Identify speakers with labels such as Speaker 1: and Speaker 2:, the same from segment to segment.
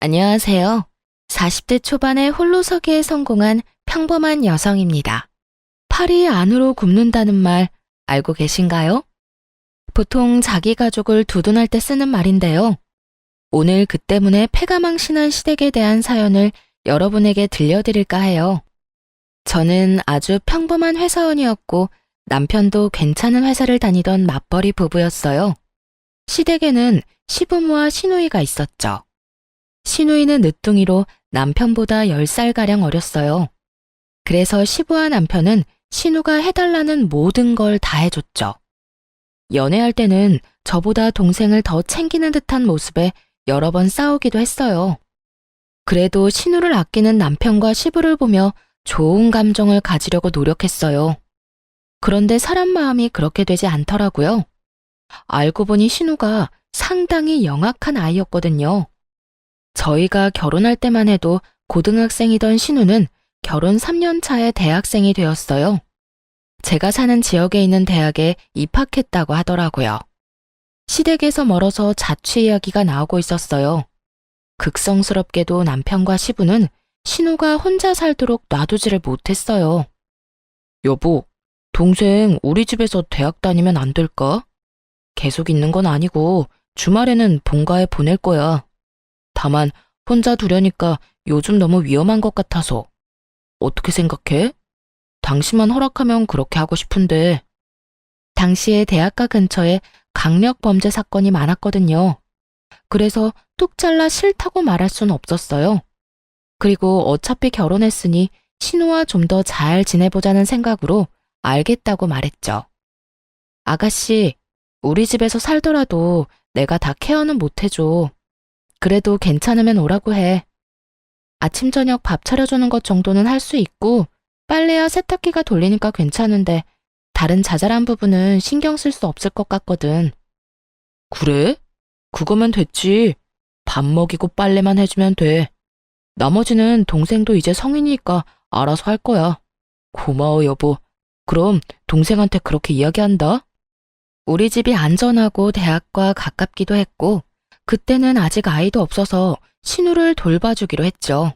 Speaker 1: 안녕하세요. 40대 초반에 홀로서기에 성공한 평범한 여성입니다. 팔이 안으로 굽는다는 말 알고 계신가요? 보통 자기 가족을 두둔할 때 쓰는 말인데요. 오늘 그 때문에 패가망신한 시댁에 대한 사연을 여러분에게 들려드릴까 해요. 저는 아주 평범한 회사원이었고 남편도 괜찮은 회사를 다니던 맞벌이 부부였어요. 시댁에는 시부모와 시누이가 있었죠. 시누이는 늦둥이로 남편보다 10살가량 어렸어요. 그래서 시부와 남편은 시누가 해달라는 모든 걸 다 해줬죠. 연애할 때는 저보다 동생을 더 챙기는 듯한 모습에 여러 번 싸우기도 했어요. 그래도 시누를 아끼는 남편과 시부를 보며 좋은 감정을 가지려고 노력했어요. 그런데 사람 마음이 그렇게 되지 않더라고요. 알고 보니 시누가 상당히 영악한 아이였거든요. 저희가 결혼할 때만 해도 고등학생이던 신우는 결혼 3년 차에 대학생이 되었어요. 제가 사는 지역에 있는 대학에 입학했다고 하더라고요. 시댁에서 멀어서 자취 이야기가 나오고 있었어요. 극성스럽게도 남편과 시부는 신우가 혼자 살도록 놔두지를 못했어요. 여보, 동생 우리 집에서 대학 다니면 안 될까? 계속 있는 건 아니고 주말에는 본가에 보낼 거야. 다만 혼자 두려니까 요즘 너무 위험한 것 같아서. 어떻게 생각해? 당신만 허락하면 그렇게 하고 싶은데. 당시에 대학가 근처에 강력 범죄 사건이 많았거든요. 그래서 뚝 잘라 싫다고 말할 수는 없었어요. 그리고 어차피 결혼했으니 신우와 좀 더 잘 지내보자는 생각으로 알겠다고 말했죠. 아가씨, 우리 집에서 살더라도 내가 다 케어는 못 해줘. 그래도 괜찮으면 오라고 해. 아침 저녁 밥 차려주는 것 정도는 할 수 있고 빨래야 세탁기가 돌리니까 괜찮은데 다른 자잘한 부분은 신경 쓸 수 없을 것 같거든. 그래? 그거면 됐지. 밥 먹이고 빨래만 해주면 돼. 나머지는 동생도 이제 성인이니까 알아서 할 거야. 고마워 여보. 그럼 동생한테 그렇게 이야기한다. 우리 집이 안전하고 대학과 가깝기도 했고 그때는 아직 아이도 없어서 신우를 돌봐주기로 했죠.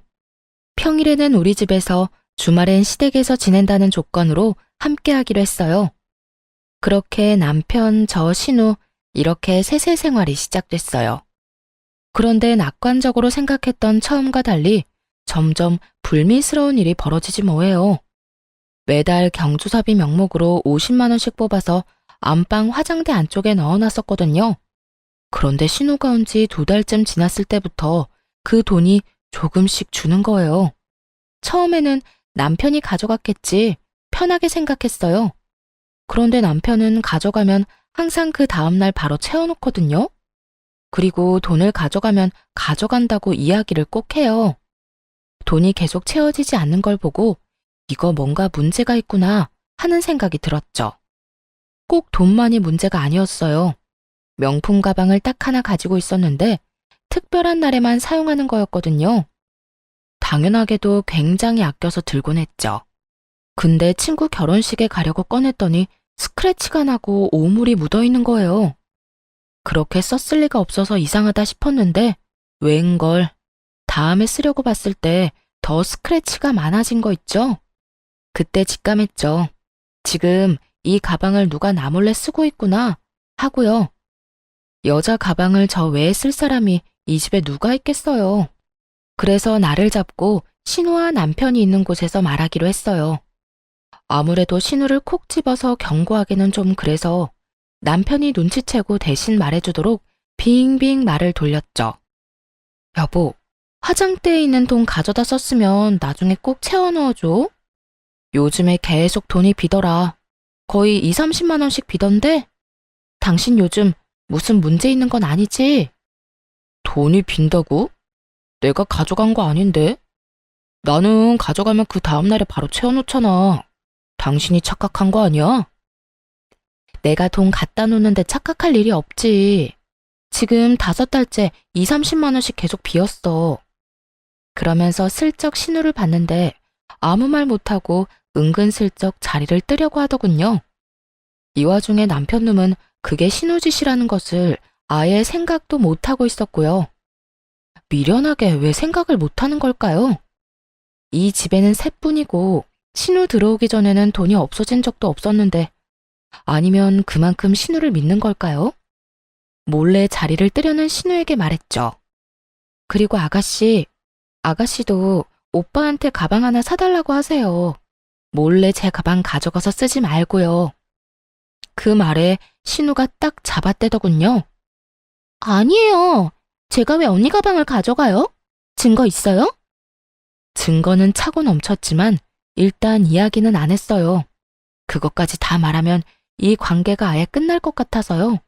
Speaker 1: 평일에는 우리 집에서 주말엔 시댁에서 지낸다는 조건으로 함께 하기로 했어요. 그렇게 남편, 저, 신우 이렇게 셋의 생활이 시작됐어요. 그런데 낙관적으로 생각했던 처음과 달리 점점 불미스러운 일이 벌어지지 뭐예요. 매달 경조사비 명목으로 50만 원씩 뽑아서 안방 화장대 안쪽에 넣어놨었거든요. 그런데 신우가 온 지 2달쯤 지났을 때부터 그 돈이 조금씩 주는 거예요. 처음에는 남편이 가져갔겠지 편하게 생각했어요. 그런데 남편은 가져가면 항상 그 다음날 바로 채워놓거든요. 그리고 돈을 가져가면 가져간다고 이야기를 꼭 해요. 돈이 계속 채워지지 않는 걸 보고 이거 뭔가 문제가 있구나 하는 생각이 들었죠. 꼭 돈만이 문제가 아니었어요. 명품 가방을 딱 하나 가지고 있었는데 특별한 날에만 사용하는 거였거든요. 당연하게도 굉장히 아껴서 들곤 했죠. 근데 친구 결혼식에 가려고 꺼냈더니 스크래치가 나고 오물이 묻어있는 거예요. 그렇게 썼을 리가 없어서 이상하다 싶었는데 웬걸 다음에 쓰려고 봤을 때 더 스크래치가 많아진 거 있죠? 그때 직감했죠. 지금 이 가방을 누가 나 몰래 쓰고 있구나 하고요. 여자 가방을 저 외에 쓸 사람이 이 집에 누가 있겠어요. 그래서 나를 잡고 신우와 남편이 있는 곳에서 말하기로 했어요. 아무래도 신우를 콕 집어서 경고하기는 좀 그래서 남편이 눈치채고 대신 말해주도록 빙빙 말을 돌렸죠. 여보, 화장대에 있는 돈 가져다 썼으면 나중에 꼭 채워 넣어줘. 요즘에 계속 돈이 비더라. 거의 2, 30만 원씩 비던데? 당신 요즘 무슨 문제 있는 건 아니지? 돈이 빈다고? 내가 가져간 거 아닌데? 나는 가져가면 그 다음날에 바로 채워놓잖아. 당신이 착각한 거 아니야? 내가 돈 갖다 놓는데 착각할 일이 없지. 지금 5달째 2, 30만 원씩 계속 비었어. 그러면서 슬쩍 신우를 봤는데 아무 말 못하고 은근슬쩍 자리를 뜨려고 하더군요. 이 와중에 남편 놈은 그게 신우 짓이라는 것을 아예 생각도 못하고 있었고요. 미련하게 왜 생각을 못하는 걸까요? 이 집에는 셋뿐이고 신우 들어오기 전에는 돈이 없어진 적도 없었는데 아니면 그만큼 신우를 믿는 걸까요? 몰래 자리를 뜨려는 신우에게 말했죠. 그리고 아가씨도 오빠한테 가방 하나 사달라고 하세요. 몰래 제 가방 가져가서 쓰지 말고요. 그 말에 신우가 딱 잡아떼더군요. 아니에요. 제가 왜 언니 가방을 가져가요? 증거 있어요? 증거는 차고 넘쳤지만 일단 이야기는 안 했어요. 그것까지 다 말하면 이 관계가 아예 끝날 것 같아서요.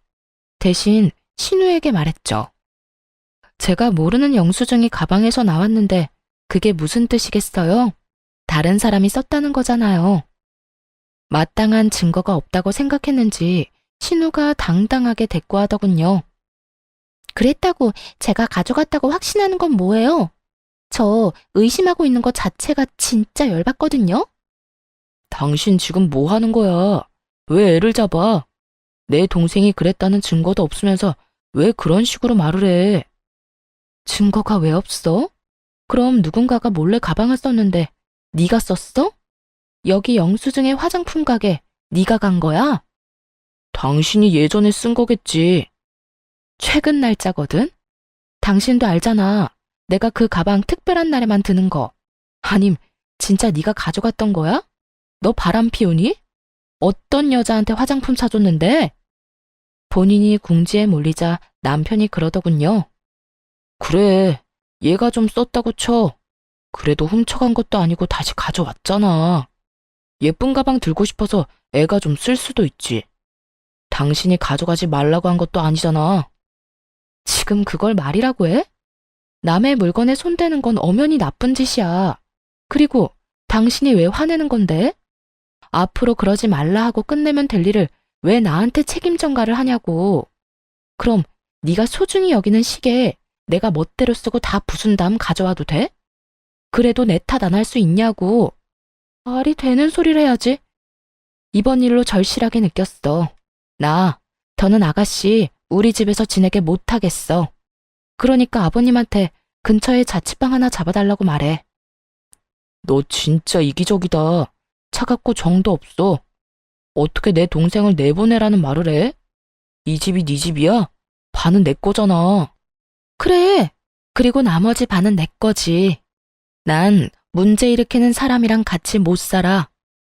Speaker 1: 대신 신우에게 말했죠. 제가 모르는 영수증이 가방에서 나왔는데 그게 무슨 뜻이겠어요? 다른 사람이 썼다는 거잖아요. 마땅한 증거가 없다고 생각했는지 신우가 당당하게 대꾸하더군요. 그랬다고 제가 가져갔다고 확신하는 건 뭐예요? 저 의심하고 있는 것 자체가 진짜 열받거든요? 당신 지금 뭐 하는 거야? 왜 애를 잡아? 내 동생이 그랬다는 증거도 없으면서 왜 그런 식으로 말을 해? 증거가 왜 없어? 그럼 누군가가 몰래 가방을 썼는데 네가 썼어? 여기 영수증의 화장품 가게 네가 간 거야? 당신이 예전에 쓴 거겠지. 최근 날짜거든? 당신도 알잖아. 내가 그 가방 특별한 날에만 드는 거. 아님 진짜 네가 가져갔던 거야? 너 바람 피우니? 어떤 여자한테 화장품 사줬는데? 본인이 궁지에 몰리자 남편이 그러더군요. 그래, 얘가 좀 썼다고 쳐. 그래도 훔쳐간 것도 아니고 다시 가져왔잖아. 예쁜 가방 들고 싶어서 애가 좀 쓸 수도 있지. 당신이 가져가지 말라고 한 것도 아니잖아. 지금 그걸 말이라고 해? 남의 물건에 손대는 건 엄연히 나쁜 짓이야. 그리고 당신이 왜 화내는 건데? 앞으로 그러지 말라 하고 끝내면 될 일을 왜 나한테 책임 전가를 하냐고. 그럼 네가 소중히 여기는 시계 내가 멋대로 쓰고 다 부순 다음 가져와도 돼? 그래도 내 탓 안 할 수 있냐고. 말이 되는 소리를 해야지. 이번 일로 절실하게 느꼈어. 더는 아가씨 우리 집에서 지내게 못하겠어. 그러니까 아버님한테 근처에 자취방 하나 잡아달라고 말해. 너 진짜 이기적이다. 차갑고 정도 없어. 어떻게 내 동생을 내보내라는 말을 해? 이 집이 네 집이야? 반은 내 거잖아. 그래. 그리고 나머지 반은 내 거지. 난 문제 일으키는 사람이랑 같이 못 살아.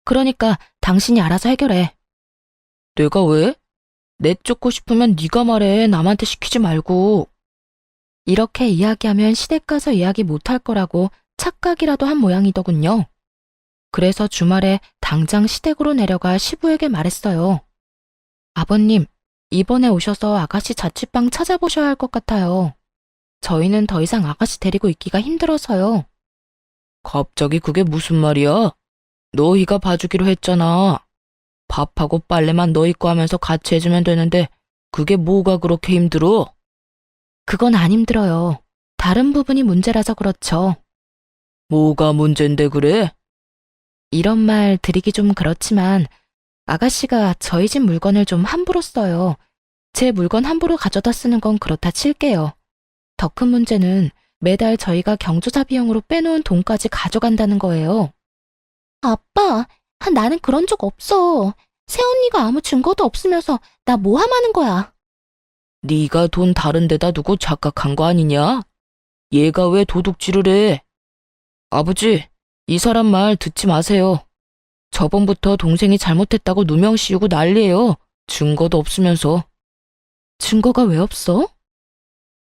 Speaker 1: 그러니까 당신이 알아서 해결해. 내가 왜? 내쫓고 싶으면 네가 말해. 남한테 시키지 말고. 이렇게 이야기하면 시댁 가서 이야기 못할 거라고 착각이라도 한 모양이더군요. 그래서 주말에 당장 시댁으로 내려가 시부에게 말했어요. 아버님, 이번에 오셔서 아가씨 자취방 찾아보셔야 할 것 같아요. 저희는 더 이상 아가씨 데리고 있기가 힘들어서요. 갑자기 그게 무슨 말이야? 너희가 봐주기로 했잖아. 밥하고 빨래만 너희 거 하면서 같이 해주면 되는데 그게 뭐가 그렇게 힘들어? 그건 안 힘들어요. 다른 부분이 문제라서 그렇죠. 뭐가 문제인데 그래? 이런 말 드리기 좀 그렇지만 아가씨가 저희 집 물건을 좀 함부로 써요. 제 물건 함부로 가져다 쓰는 건 그렇다 칠게요. 더 큰 문제는 매달 저희가 경조사 비용으로 빼놓은 돈까지 가져간다는 거예요. 아빠, 나는 그런 적 없어. 새언니가 아무 증거도 없으면서 나 모함하는 거야. 네가 돈 다른 데다 두고 착각한 거 아니냐? 얘가 왜 도둑질을 해? 아버지, 이 사람 말 듣지 마세요. 저번부터 동생이 잘못했다고 누명 씌우고 난리예요. 증거도 없으면서. 증거가 왜 없어?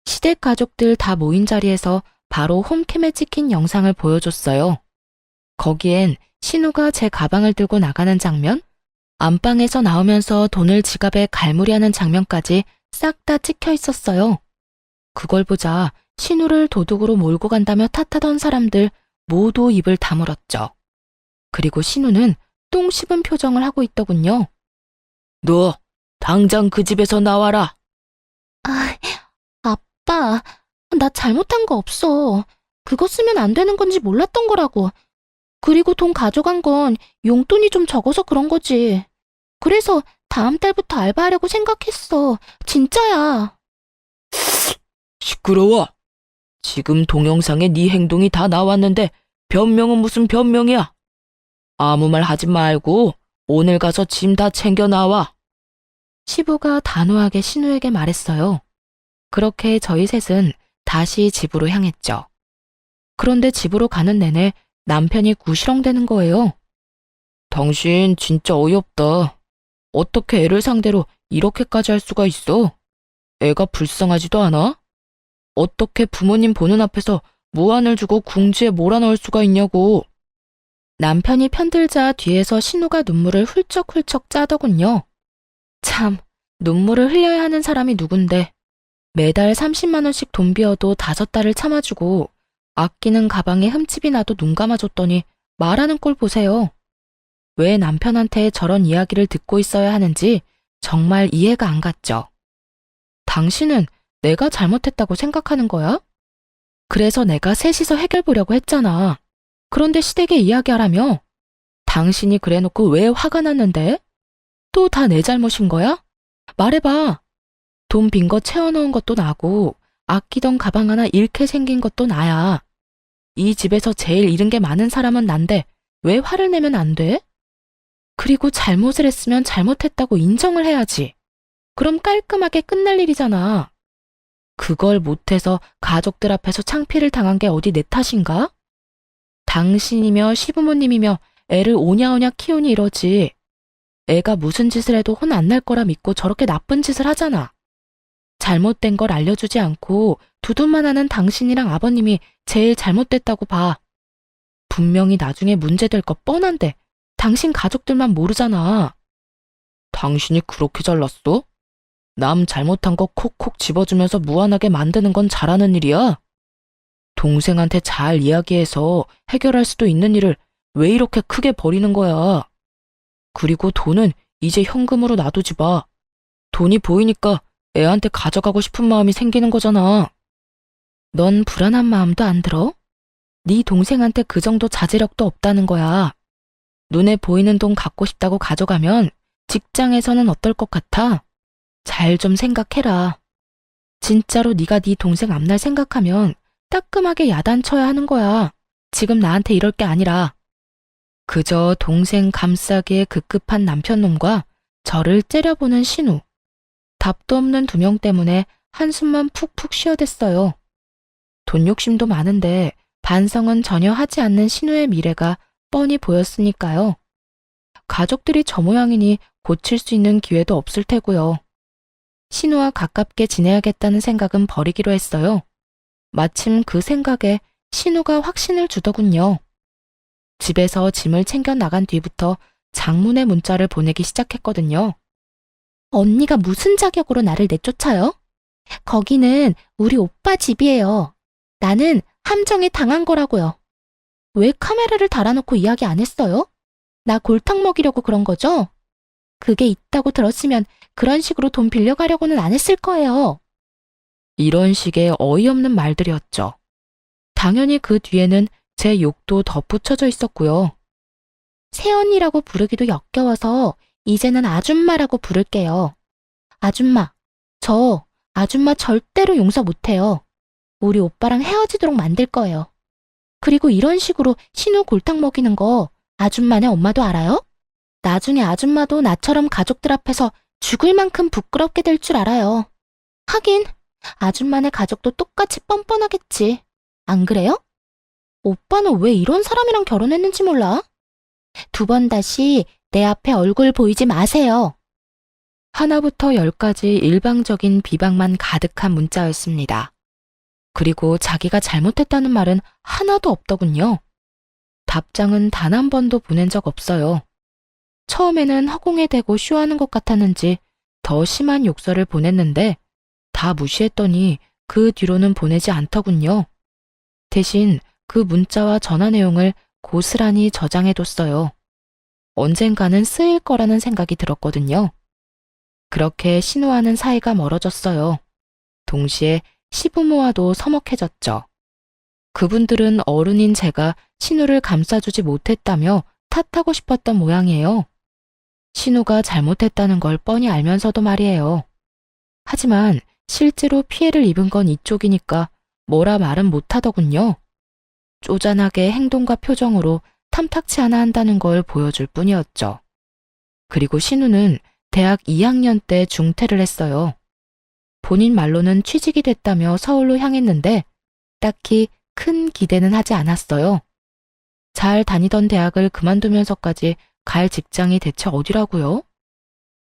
Speaker 1: 시댁 가족들 다 모인 자리에서 바로 홈캠에 찍힌 영상을 보여줬어요. 거기엔 신우가 제 가방을 들고 나가는 장면, 안방에서 나오면서 돈을 지갑에 갈무리하는 장면까지 싹 다 찍혀 있었어요. 그걸 보자 신우를 도둑으로 몰고 간다며 탓하던 사람들 모두 입을 다물었죠. 그리고 신우는 똥 씹은 표정을 하고 있더군요. 너 당장 그 집에서 나와라. 아빠, 나 잘못한 거 없어. 그거 쓰면 안 되는 건지 몰랐던 거라고. 그리고 돈 가져간 건 용돈이 좀 적어서 그런 거지. 그래서 다음 달부터 알바하려고 생각했어. 진짜야. 시끄러워.
Speaker 2: 지금 동영상에 네 행동이 다 나왔는데 변명은 무슨 변명이야? 아무 말 하지 말고 오늘 가서 짐 다 챙겨 나와.
Speaker 1: 시부가 단호하게 신우에게 말했어요. 그렇게 저희 셋은 다시 집으로 향했죠. 그런데 집으로 가는 내내 남편이 구시렁대는 거예요.
Speaker 2: 당신 진짜 어이없다. 어떻게 애를 상대로 이렇게까지 할 수가 있어? 애가 불쌍하지도 않아? 어떻게 부모님 보는 앞에서 무안을 주고 궁지에 몰아넣을 수가 있냐고.
Speaker 1: 남편이 편들자 뒤에서 신우가 눈물을 훌쩍훌쩍 짜더군요. 참, 눈물을 흘려야 하는 사람이 누군데. 매달 30만 원씩 돈 비어도 5달을 참아주고 아끼는 가방에 흠집이 나도 눈 감아줬더니 말하는 꼴 보세요. 왜 남편한테 저런 이야기를 듣고 있어야 하는지 정말 이해가 안 갔죠. 당신은 내가 잘못했다고 생각하는 거야? 그래서 내가 셋이서 해결 보려고 했잖아. 그런데 시댁에 이야기하라며? 당신이 그래놓고 왜 화가 났는데? 또 다 내 잘못인 거야? 말해봐. 돈 빈 거 채워넣은 것도 나고 아끼던 가방 하나 잃게 생긴 것도 나야. 이 집에서 제일 잃은 게 많은 사람은 난데 왜 화를 내면 안 돼? 그리고 잘못을 했으면 잘못했다고 인정을 해야지. 그럼 깔끔하게 끝날 일이잖아. 그걸 못해서 가족들 앞에서 창피를 당한 게 어디 내 탓인가? 당신이며 시부모님이며 애를 오냐오냐 키우니 이러지. 애가 무슨 짓을 해도 혼 안 날 거라 믿고 저렇게 나쁜 짓을 하잖아. 잘못된 걸 알려주지 않고 두둔만 하는 당신이랑 아버님이 제일 잘못됐다고 봐. 분명히 나중에 문제될 거 뻔한데 당신 가족들만 모르잖아.
Speaker 2: 당신이 그렇게 잘났어? 남 잘못한 거 콕콕 집어주면서 무안하게 만드는 건 잘하는 일이야? 동생한테 잘 이야기해서 해결할 수도 있는 일을 왜 이렇게 크게 버리는 거야? 그리고 돈은 이제 현금으로 놔두지 마. 돈이 보이니까 애한테 가져가고 싶은 마음이 생기는 거잖아.
Speaker 1: 넌 불안한 마음도 안 들어? 네 동생한테 그 정도 자제력도 없다는 거야. 눈에 보이는 돈 갖고 싶다고 가져가면 직장에서는 어떨 것 같아? 잘 좀 생각해라. 진짜로 네가 네 동생 앞날 생각하면 따끔하게 야단쳐야 하는 거야. 지금 나한테 이럴 게 아니라. 그저 동생 감싸기에 급급한 남편놈과 저를 째려보는 신우. 답도 없는 두 명 때문에 한숨만 푹푹 쉬어댔어요. 돈 욕심도 많은데 반성은 전혀 하지 않는 신우의 미래가 뻔히 보였으니까요. 가족들이 저 모양이니 고칠 수 있는 기회도 없을 테고요. 신우와 가깝게 지내야겠다는 생각은 버리기로 했어요. 마침 그 생각에 신우가 확신을 주더군요. 집에서 짐을 챙겨 나간 뒤부터 장문의 문자를 보내기 시작했거든요. 언니가 무슨 자격으로 나를 내쫓아요? 거기는 우리 오빠 집이에요. 나는 함정에 당한 거라고요. 왜 카메라를 달아놓고 이야기 안 했어요? 나 골탕 먹이려고 그런 거죠? 그게 있다고 들었으면 그런 식으로 돈 빌려가려고는 안 했을 거예요. 이런 식의 어이없는 말들이었죠. 당연히 그 뒤에는 제 욕도 덧붙여져 있었고요. 새언니라고 부르기도 역겨워서 이제는 아줌마라고 부를게요. 아줌마, 저 아줌마 절대로 용서 못해요. 우리 오빠랑 헤어지도록 만들 거예요. 그리고 이런 식으로 신우 골탕 먹이는 거 아줌마네 엄마도 알아요? 나중에 아줌마도 나처럼 가족들 앞에서 죽을 만큼 부끄럽게 될 줄 알아요. 하긴 아줌마네 가족도 똑같이 뻔뻔하겠지. 안 그래요? 오빠는 왜 이런 사람이랑 결혼했는지 몰라? 2번 다시 내 앞에 얼굴 보이지 마세요. 하나부터 10까지 일방적인 비방만 가득한 문자였습니다. 그리고 자기가 잘못했다는 말은 하나도 없더군요. 답장은 단 한 번도 보낸 적 없어요. 처음에는 허공에 대고 쇼하는 것 같았는지 더 심한 욕설을 보냈는데 다 무시했더니 그 뒤로는 보내지 않더군요. 대신 그 문자와 전화 내용을 고스란히 저장해뒀어요. 언젠가는 쓰일 거라는 생각이 들었거든요. 그렇게 신우와는 사이가 멀어졌어요. 동시에 시부모와도 서먹해졌죠. 그분들은 어른인 제가 신우를 감싸주지 못했다며 탓하고 싶었던 모양이에요. 신우가 잘못했다는 걸 뻔히 알면서도 말이에요. 하지만 실제로 피해를 입은 건 이쪽이니까 뭐라 말은 못하더군요. 쪼잔하게 행동과 표정으로 탐탁치 않아 한다는 걸 보여줄 뿐이었죠. 그리고 신우는 대학 2학년 때 중퇴를 했어요. 본인 말로는 취직이 됐다며 서울로 향했는데 딱히 큰 기대는 하지 않았어요. 잘 다니던 대학을 그만두면서까지 갈 직장이 대체 어디라고요?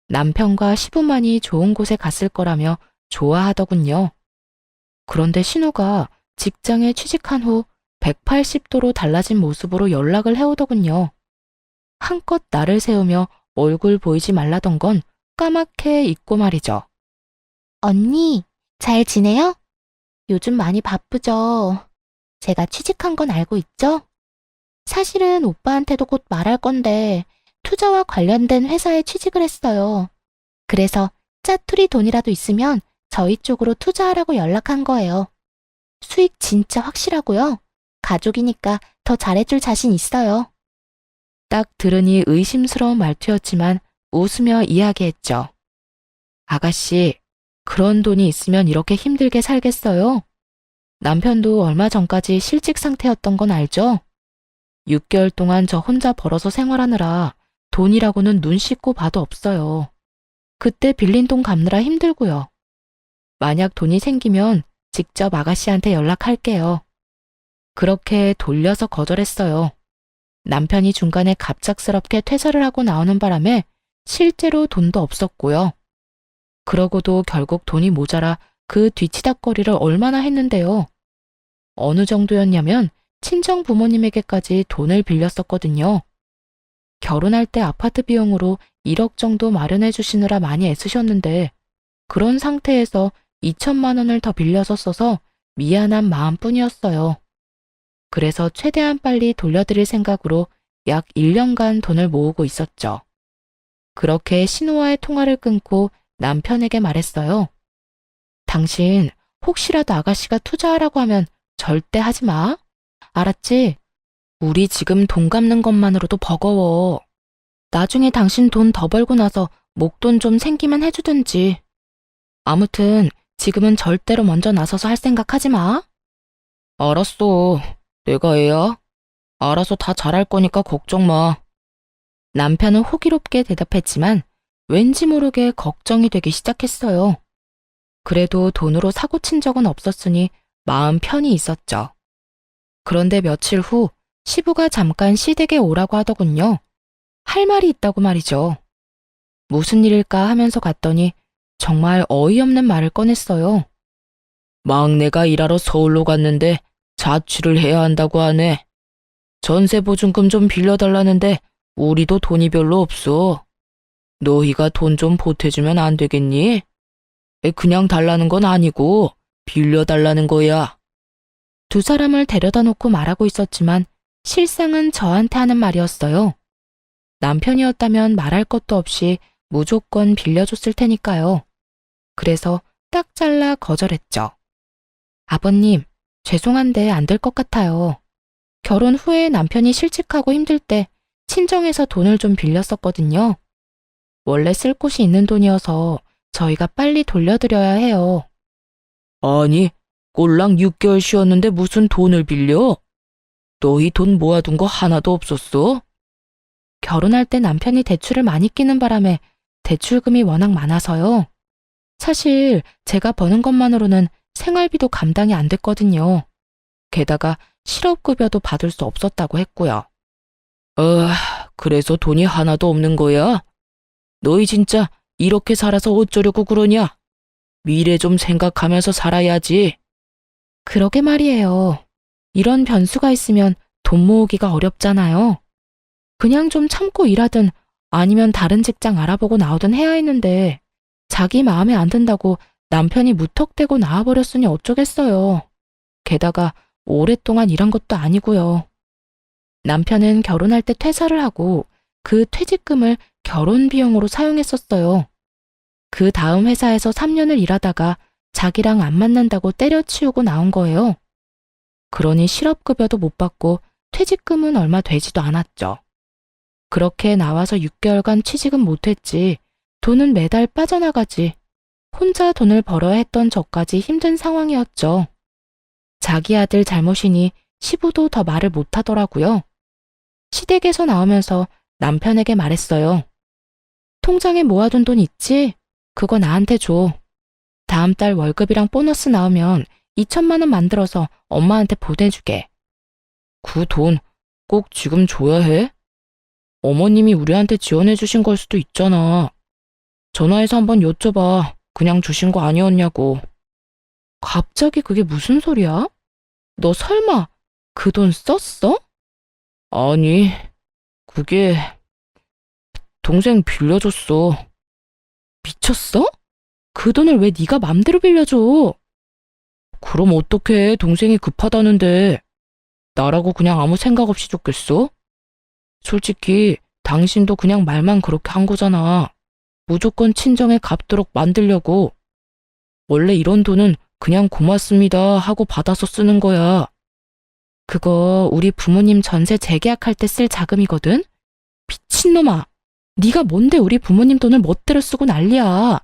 Speaker 1: 남편과 시부만이 좋은 곳에 갔을 거라며 좋아하더군요. 그런데 신우가 직장에 취직한 후 180도로 달라진 모습으로 연락을 해오더군요. 한껏 나를 세우며 얼굴 보이지 말라던 건 까맣게 잊고 말이죠. 언니, 잘 지내요? 요즘 많이 바쁘죠? 제가 취직한 건 알고 있죠? 사실은 오빠한테도 곧 말할 건데 투자와 관련된 회사에 취직을 했어요. 그래서 짜투리 돈이라도 있으면 저희 쪽으로 투자하라고 연락한 거예요. 수익 진짜 확실하고요. 가족이니까 더 잘해줄 자신 있어요. 딱 들으니 의심스러운 말투였지만 웃으며 이야기했죠. 아가씨, 그런 돈이 있으면 이렇게 힘들게 살겠어요? 남편도 얼마 전까지 실직 상태였던 건 알죠? 6개월 동안 저 혼자 벌어서 생활하느라 돈이라고는 눈 씻고 봐도 없어요. 그때 빌린 돈 갚느라 힘들고요. 만약 돈이 생기면 직접 아가씨한테 연락할게요. 그렇게 돌려서 거절했어요. 남편이 중간에 갑작스럽게 퇴사를 하고 나오는 바람에 실제로 돈도 없었고요. 그러고도 결국 돈이 모자라 그 뒤치다꺼리를 얼마나 했는데요. 어느 정도였냐면 친정 부모님에게까지 돈을 빌렸었거든요. 결혼할 때 아파트 비용으로 1억 정도 마련해 주시느라 많이 애쓰셨는데 그런 상태에서 2천만 원을 더 빌려서 써서 미안한 마음뿐이었어요. 그래서 최대한 빨리 돌려드릴 생각으로 약 1년간 돈을 모으고 있었죠. 그렇게 신우와의 통화를 끊고 남편에게 말했어요. 당신 혹시라도 아가씨가 투자하라고 하면 절대 하지 마. 알았지? 우리 지금 돈 갚는 것만으로도 버거워. 나중에 당신 돈 더 벌고 나서 목돈 좀 생기면 해주든지. 아무튼 지금은 절대로 먼저 나서서 할 생각 하지 마. 알았어. 내가 애야. 알아서 다 잘할 거니까 걱정 마. 남편은 호기롭게 대답했지만 왠지 모르게 걱정이 되기 시작했어요. 그래도 돈으로 사고 친 적은 없었으니 마음 편히 있었죠. 그런데 며칠 후 시부가 잠깐 시댁에 오라고 하더군요. 할 말이 있다고 말이죠. 무슨 일일까 하면서 갔더니 정말 어이없는 말을 꺼냈어요. 막내가 일하러 서울로 갔는데 자취를 해야 한다고 하네. 전세보증금 좀 빌려달라는데 우리도 돈이 별로 없어. 너희가 돈 좀 보태주면 안 되겠니? 그냥 달라는 건 아니고 빌려달라는 거야. 두 사람을 데려다 놓고 말하고 있었지만 실상은 저한테 하는 말이었어요. 남편이었다면 말할 것도 없이 무조건 빌려줬을 테니까요. 그래서 딱 잘라 거절했죠. 아버님, 죄송한데 안 될 것 같아요. 결혼 후에 남편이 실직하고 힘들 때 친정에서 돈을 좀 빌렸었거든요. 원래 쓸 곳이 있는 돈이어서 저희가 빨리 돌려드려야 해요. 아니, 꼴랑 6개월 쉬었는데 무슨 돈을 빌려? 너희 돈 모아둔 거 하나도 없었어? 결혼할 때 남편이 대출을 많이 끼는 바람에 대출금이 워낙 많아서요. 사실 제가 버는 것만으로는 생활비도 감당이 안 됐거든요. 게다가 실업급여도 받을 수 없었다고 했고요. 그래서 돈이 하나도 없는 거야? 너희 진짜 이렇게 살아서 어쩌려고 그러냐? 미래 좀 생각하면서 살아야지. 그러게 말이에요. 이런 변수가 있으면 돈 모으기가 어렵잖아요. 그냥 좀 참고 일하든 아니면 다른 직장 알아보고 나오든 해야 했는데 자기 마음에 안 든다고 남편이 무턱대고 나와버렸으니 어쩌겠어요. 게다가 오랫동안 일한 것도 아니고요. 남편은 결혼할 때 퇴사를 하고 그 퇴직금을 결혼 비용으로 사용했었어요. 그 다음 회사에서 3년을 일하다가 자기랑 안 맞는다고 때려치우고 나온 거예요. 그러니 실업급여도 못 받고 퇴직금은 얼마 되지도 않았죠. 그렇게 나와서 6개월간 취직은 못했지. 돈은 매달 빠져나가지. 혼자 돈을 벌어야 했던 저까지 힘든 상황이었죠. 자기 아들 잘못이니 시부도 더 말을 못하더라고요. 시댁에서 나오면서 남편에게 말했어요. 통장에 모아둔 돈 있지? 그거 나한테 줘. 다음 달 월급이랑 보너스 나오면 2천만 원 만들어서 엄마한테 보내주게.
Speaker 2: 그 돈 꼭 지금 줘야 해? 어머님이 우리한테 지원해 주신 걸 수도 있잖아. 전화해서 한번 여쭤봐. 그냥 주신 거 아니었냐고.
Speaker 1: 갑자기 그게 무슨 소리야? 너 설마 그 돈 썼어?
Speaker 2: 아니, 그게 동생 빌려줬어.
Speaker 1: 미쳤어? 그 돈을 왜 네가 맘대로 빌려줘?
Speaker 2: 그럼 어떡해, 동생이 급하다는데. 나라고 그냥 아무 생각 없이 줬겠어? 솔직히 당신도 그냥 말만 그렇게 한 거잖아. 무조건 친정에 갚도록 만들려고. 원래 이런 돈은 그냥 고맙습니다 하고 받아서 쓰는 거야.
Speaker 1: 그거 우리 부모님 전세 재계약할 때 쓸 자금이거든? 미친놈아! 네가 뭔데 우리 부모님 돈을 멋대로 쓰고 난리야.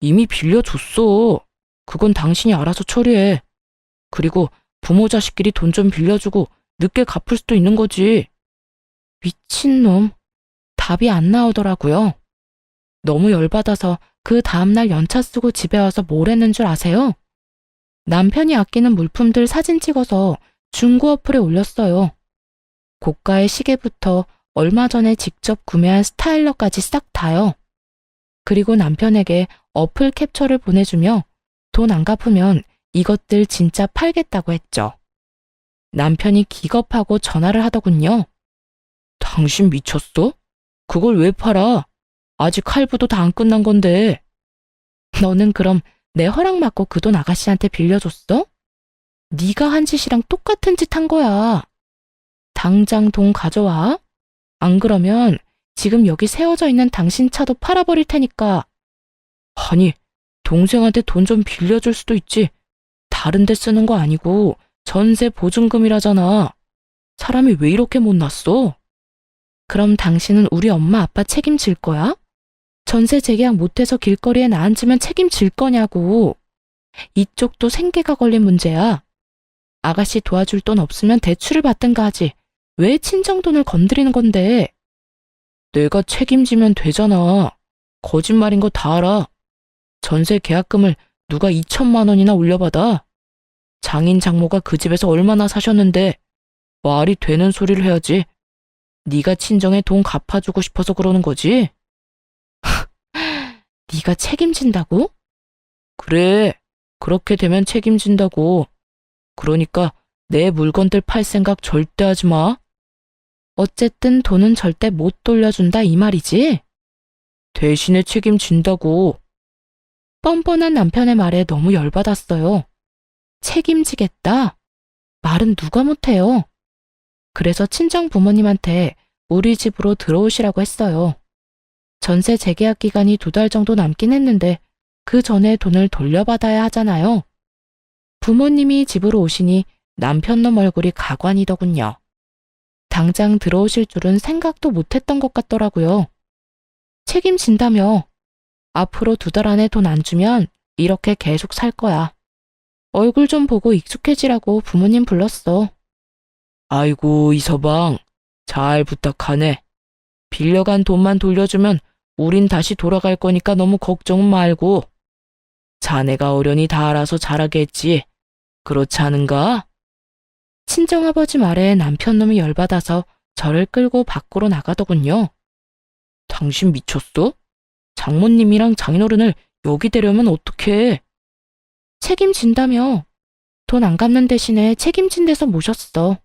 Speaker 2: 이미 빌려줬어. 그건 당신이 알아서 처리해. 그리고 부모 자식끼리 돈 좀 빌려주고 늦게 갚을 수도 있는 거지.
Speaker 1: 미친놈. 답이 안 나오더라고요. 너무 열받아서 그 다음날 연차 쓰고 집에 와서 뭘 했는 줄 아세요? 남편이 아끼는 물품들 사진 찍어서 중고 어플에 올렸어요. 고가의 시계부터 얼마 전에 직접 구매한 스타일러까지 싹 다요. 그리고 남편에게 어플 캡처를 보내주며 돈 안 갚으면 이것들 진짜 팔겠다고 했죠. 남편이 기겁하고 전화를 하더군요.
Speaker 2: 당신 미쳤어? 그걸 왜 팔아? 아직 할부도 다 안 끝난 건데.
Speaker 1: 너는 그럼 내 허락 받고 그 돈 아가씨한테 빌려줬어? 네가 한 짓이랑 똑같은 짓 한 거야. 당장 돈 가져와. 안 그러면 지금 여기 세워져 있는 당신 차도 팔아버릴 테니까.
Speaker 2: 아니, 동생한테 돈 좀 빌려줄 수도 있지. 다른 데 쓰는 거 아니고 전세 보증금이라잖아. 사람이 왜 이렇게 못났어?
Speaker 1: 그럼 당신은 우리 엄마 아빠 책임질 거야? 전세 재계약 못해서 길거리에 나앉으면 책임질 거냐고. 이쪽도 생계가 걸린 문제야. 아가씨 도와줄 돈 없으면 대출을 받든가 하지. 왜 친정돈을 건드리는 건데?
Speaker 2: 내가 책임지면 되잖아. 거짓말인 거 다 알아. 전세 계약금을 누가 2천만 원이나 올려받아? 장인 장모가 그 집에서 얼마나 사셨는데 말이 되는 소리를 해야지. 네가 친정에 돈 갚아주고 싶어서 그러는 거지?
Speaker 1: 네가 책임진다고?
Speaker 2: 그래, 그렇게 되면 책임진다고. 그러니까 내 물건들 팔 생각 절대 하지 마.
Speaker 1: 어쨌든 돈은 절대 못 돌려준다 이 말이지?
Speaker 2: 대신에 책임진다고.
Speaker 1: 뻔뻔한 남편의 말에 너무 열받았어요. 책임지겠다? 말은 누가 못해요. 그래서 친정 부모님한테 우리 집으로 들어오시라고 했어요. 전세 재계약 기간이 2달 정도 남긴 했는데 그 전에 돈을 돌려받아야 하잖아요. 부모님이 집으로 오시니 남편놈 얼굴이 가관이더군요. 당장 들어오실 줄은 생각도 못했던 것 같더라고요. 책임진다며. 앞으로 2달 안에 돈 안 주면 이렇게 계속 살 거야. 얼굴 좀 보고 익숙해지라고 부모님 불렀어.
Speaker 2: 아이고, 이서방. 잘 부탁하네. 빌려간 돈만 돌려주면 우린 다시 돌아갈 거니까 너무 걱정 말고. 자네가 어련히 다 알아서 잘하게 했지. 그렇지 않은가?
Speaker 1: 친정아버지 말에 남편놈이 열받아서 저를 끌고 밖으로 나가더군요.
Speaker 2: 당신 미쳤어? 장모님이랑 장인어른을 여기 데려오면 어떡해?
Speaker 1: 책임진다며. 돈 안 갚는 대신에 책임진 데서 모셨어.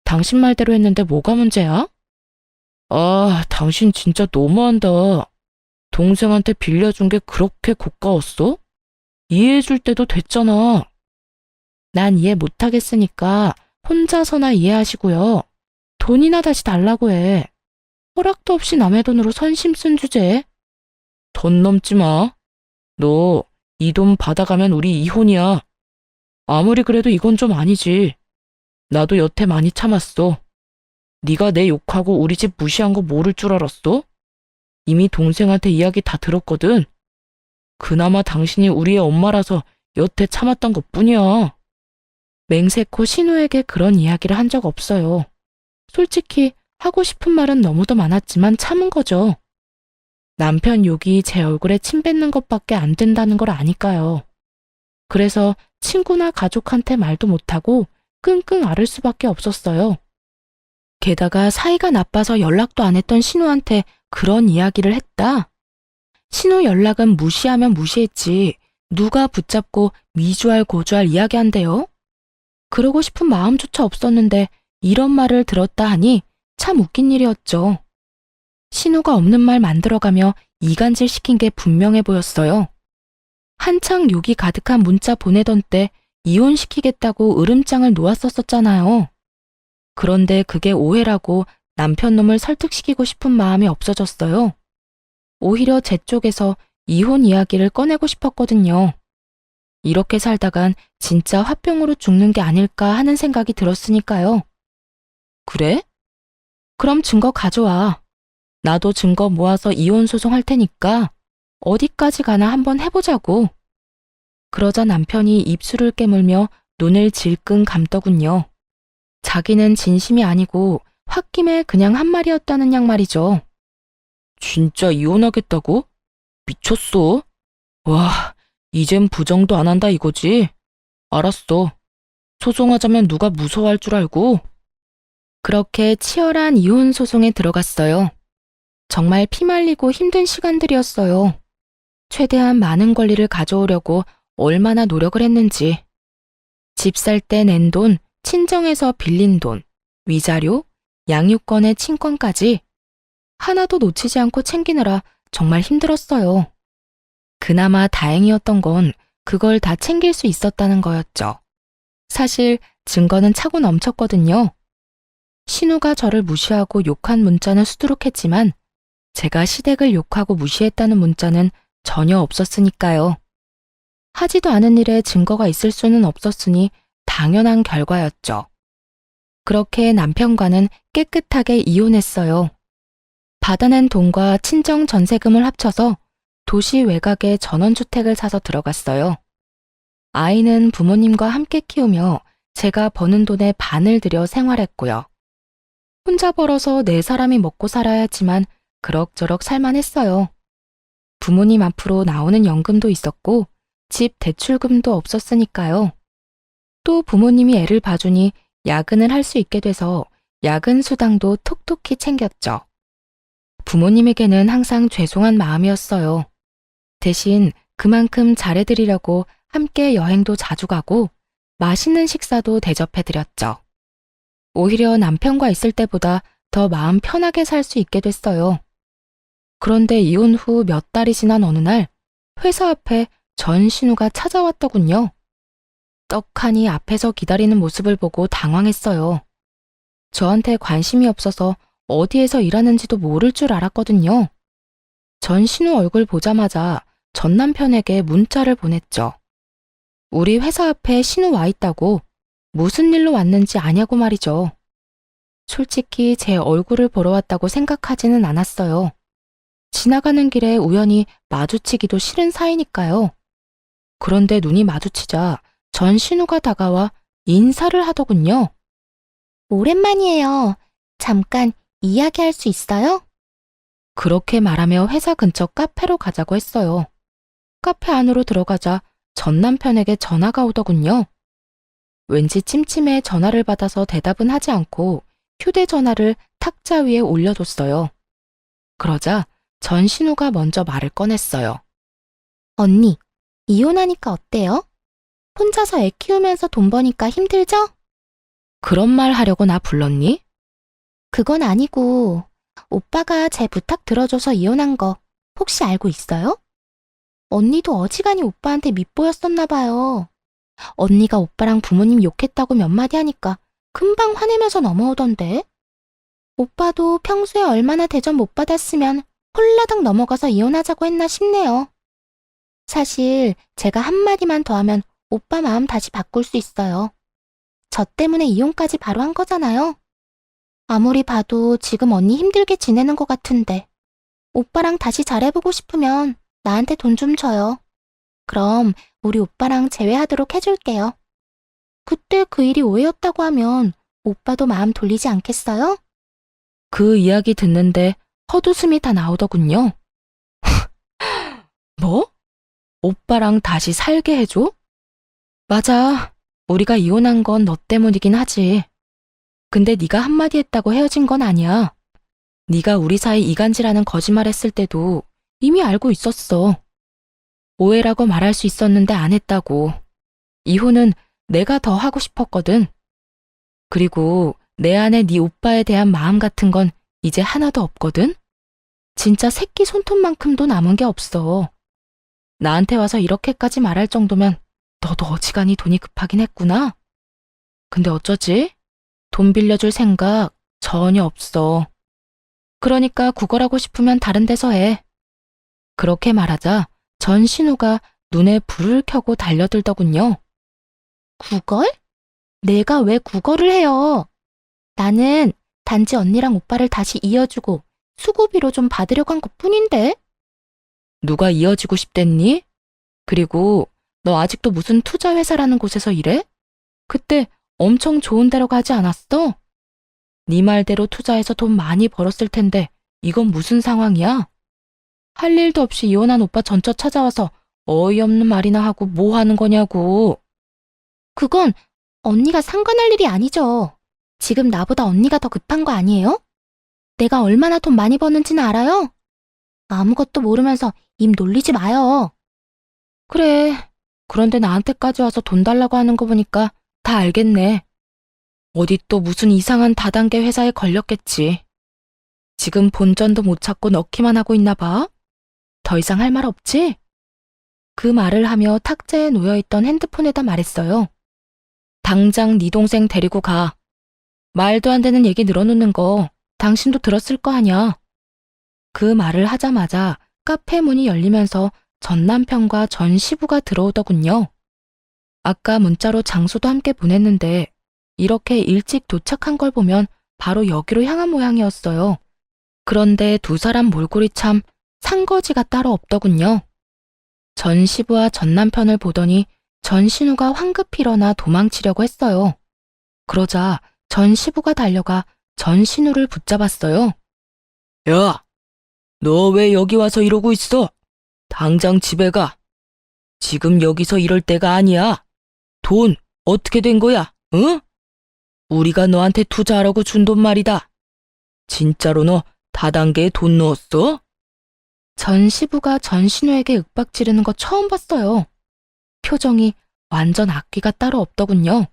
Speaker 1: 당신 말대로 했는데 뭐가 문제야?
Speaker 2: 아, 당신 진짜 너무한다. 동생한테 빌려준 게 그렇게 고가웠어? 이해해줄 때도 됐잖아.
Speaker 1: 난 이해 못하겠으니까 혼자서나 이해하시고요. 돈이나 다시 달라고 해. 허락도 없이 남의 돈으로 선심 쓴 주제에.
Speaker 2: 돈 넘지 마. 너 이 돈 받아가면 우리 이혼이야. 아무리 그래도 이건 좀 아니지. 나도 여태 많이 참았어. 네가 내 욕하고 우리 집 무시한 거 모를 줄 알았어? 이미 동생한테 이야기 다 들었거든. 그나마 당신이 우리의 엄마라서 여태 참았던 것뿐이야. 맹세코 신우에게 그런 이야기를 한 적 없어요. 솔직히 하고 싶은 말은 너무도 많았지만 참은 거죠. 남편 욕이 제 얼굴에 침 뱉는 것밖에 안 된다는 걸 아니까요. 그래서 친구나 가족한테 말도 못하고 끙끙 앓을 수밖에 없었어요. 게다가 사이가 나빠서 연락도 안 했던 신우한테 그런 이야기를 했다? 신우 연락은 무시하면 무시했지 누가 붙잡고 미주알 고주알 이야기한대요? 그러고 싶은 마음조차 없었는데 이런 말을 들었다 하니 참 웃긴 일이었죠. 신우가 없는 말 만들어가며 이간질 시킨 게 분명해 보였어요. 한창 욕이 가득한 문자 보내던 때 이혼시키겠다고 으름장을 놓았었잖아요. 그런데 그게 오해라고 남편 놈을 설득시키고 싶은 마음이 없어졌어요. 오히려 제 쪽에서 이혼 이야기를 꺼내고 싶었거든요. 이렇게 살다간 진짜 화병으로 죽는 게 아닐까 하는 생각이 들었으니까요. 그래? 그럼 증거 가져와. 나도 증거 모아서 이혼 소송할 테니까 어디까지 가나 한번 해보자고. 그러자 남편이 입술을 깨물며 눈을 질끈 감더군요. 자기는 진심이 아니고 홧김에 그냥 한 말이었다는 양 말이죠. 진짜 이혼하겠다고? 미쳤어? 와, 이젠 부정도 안 한다 이거지? 알았어. 소송하자면 누가 무서워할 줄 알고? 그렇게 치열한 이혼 소송에 들어갔어요. 정말 피말리고 힘든 시간들이었어요. 최대한 많은 권리를 가져오려고 얼마나 노력을 했는지. 집 살 때 낸 돈, 친정에서 빌린 돈, 위자료, 양육권의 친권까지 하나도 놓치지 않고 챙기느라 정말 힘들었어요. 그나마 다행이었던 건 그걸 다 챙길 수 있었다는 거였죠. 사실 증거는 차고 넘쳤거든요. 신우가 저를 무시하고 욕한 문자는 수두룩했지만 제가 시댁을 욕하고 무시했다는 문자는 전혀 없었으니까요. 하지도 않은 일에 증거가 있을 수는 없었으니 당연한 결과였죠. 그렇게 남편과는 깨끗하게 이혼했어요. 받아낸 돈과 친정 전세금을 합쳐서 도시 외곽에 전원주택을 사서 들어갔어요. 아이는 부모님과 함께 키우며 제가 버는 돈의 반을 들여 생활했고요. 혼자 벌어서 네 사람이 먹고 살아야 했지만 그럭저럭 살만했어요. 부모님 앞으로 나오는 연금도 있었고 집 대출금도 없었으니까요. 또 부모님이 애를 봐주니 야근을 할 수 있게 돼서 야근 수당도 톡톡히 챙겼죠. 부모님에게는 항상 죄송한 마음이었어요. 대신 그만큼 잘해드리려고 함께 여행도 자주 가고 맛있는 식사도 대접해드렸죠. 오히려 남편과 있을 때보다 더 마음 편하게 살 수 있게 됐어요. 그런데 이혼 후 몇 달이 지난 어느 날 회사 앞에 전신우가 찾아왔더군요. 떡하니 앞에서 기다리는 모습을 보고 당황했어요. 저한테 관심이 없어서 어디에서 일하는지도 모를 줄 알았거든요. 전신우 얼굴 보자마자 전 남편에게 문자를 보냈죠. 우리 회사 앞에 신우 와 있다고 무슨 일로 왔는지 아냐고 말이죠. 솔직히 제 얼굴을 보러 왔다고 생각하지는 않았어요. 지나가는 길에 우연히 마주치기도 싫은 사이니까요. 그런데 눈이 마주치자 전신우가 다가와 인사를 하더군요. 오랜만이에요. 잠깐 이야기할 수 있어요? 그렇게 말하며 회사 근처 카페로 가자고 했어요. 카페 안으로 들어가자 전 남편에게 전화가 오더군요. 왠지 찜찜해 전화를 받아서 대답은 하지 않고 휴대전화를 탁자 위에 올려뒀어요. 그러자 전신우가 먼저 말을 꺼냈어요. 언니, 이혼하니까 어때요? 혼자서 애 키우면서 돈 버니까 힘들죠? 그런 말 하려고 나 불렀니? 그건 아니고 오빠가 제 부탁 들어줘서 이혼한 거 혹시 알고 있어요? 언니도 어지간히 오빠한테 밉보였었나 봐요. 언니가 오빠랑 부모님 욕했다고 몇 마디 하니까 금방 화내면서 넘어오던데. 오빠도 평소에 얼마나 대접 못 받았으면 홀라당 넘어가서 이혼하자고 했나 싶네요. 사실 제가 한마디만 더 하면 오빠 마음 다시 바꿀 수 있어요. 저 때문에 이혼까지 바로 한 거잖아요. 아무리 봐도 지금 언니 힘들게 지내는 것 같은데 오빠랑 다시 잘해보고 싶으면 나한테 돈 좀 줘요. 그럼 우리 오빠랑 재회하도록 해줄게요.
Speaker 3: 그때 그 일이 오해였다고 하면 오빠도 마음 돌리지 않겠어요?
Speaker 1: 그 이야기 듣는데 헛웃음이 다 나오더군요. 뭐? 오빠랑 다시 살게 해줘? 맞아. 우리가 이혼한 건 너 때문이긴 하지. 근데 네가 한마디 했다고 헤어진 건 아니야. 네가 우리 사이 이간질하는 거짓말 했을 때도 이미 알고 있었어. 오해라고 말할 수 있었는데 안 했다고. 이혼은 내가 더 하고 싶었거든. 그리고 내 안에 네 오빠에 대한 마음 같은 건 이제 하나도 없거든? 진짜 새끼 손톱만큼도 남은 게 없어. 나한테 와서 이렇게까지 말할 정도면 너도 어지간히 돈이 급하긴 했구나. 근데 어쩌지? 돈 빌려줄 생각 전혀 없어. 그러니까 구걸하고 싶으면 다른 데서 해. 그렇게 말하자 전신우가 눈에 불을 켜고 달려들더군요.
Speaker 3: 구걸? 내가 왜 구걸을 해요? 나는 단지 언니랑 오빠를 다시 이어주고 수고비로 좀 받으려고 한 것뿐인데?
Speaker 1: 누가 이어지고 싶댔니? 그리고 너 아직도 무슨 투자회사라는 곳에서 일해? 그때 엄청 좋은 데로 가지 않았어? 네 말대로 투자해서 돈 많이 벌었을 텐데 이건 무슨 상황이야? 할 일도 없이 이혼한 오빠 전처 찾아와서 어이없는 말이나 하고 뭐 하는 거냐고.
Speaker 3: 그건 언니가 상관할 일이 아니죠. 지금 나보다 언니가 더 급한 거 아니에요? 내가 얼마나 돈 많이 버는지는 알아요? 아무것도 모르면서 입 놀리지 마요.
Speaker 1: 그래. 그런데 나한테까지 와서 돈 달라고 하는 거 보니까 다 알겠네. 어디 또 무슨 이상한 다단계 회사에 걸렸겠지. 지금 본전도 못 찾고 넣기만 하고 있나 봐. 더 이상 할 말 없지? 그 말을 하며 탁자에 놓여있던 핸드폰에다 말했어요. 당장 네 동생 데리고 가. 말도 안 되는 얘기 늘어놓는 거 당신도 들었을 거 아냐. 그 말을 하자마자 카페 문이 열리면서 전 남편과 전 시부가 들어오더군요. 아까 문자로 장소도 함께 보냈는데 이렇게 일찍 도착한 걸 보면 바로 여기로 향한 모양이었어요. 그런데 두 사람 몰골이 참 상거지가 따로 없더군요. 전 시부와 전 남편을 보더니 전 신우가 황급히 일어나 도망치려고 했어요. 그러자 전 시부가 달려가 전 신우를 붙잡았어요.
Speaker 2: 야, 너 왜 여기 와서 이러고 있어? 당장 집에 가. 지금 여기서 이럴 때가 아니야. 돈 어떻게 된 거야, 응? 우리가 너한테 투자하라고 준 돈 말이다. 진짜로 너 다단계에 돈 넣었어?
Speaker 1: 전 시부가 전 신우에게 윽박 지르는 거 처음 봤어요. 표정이 완전 악귀가 따로 없더군요.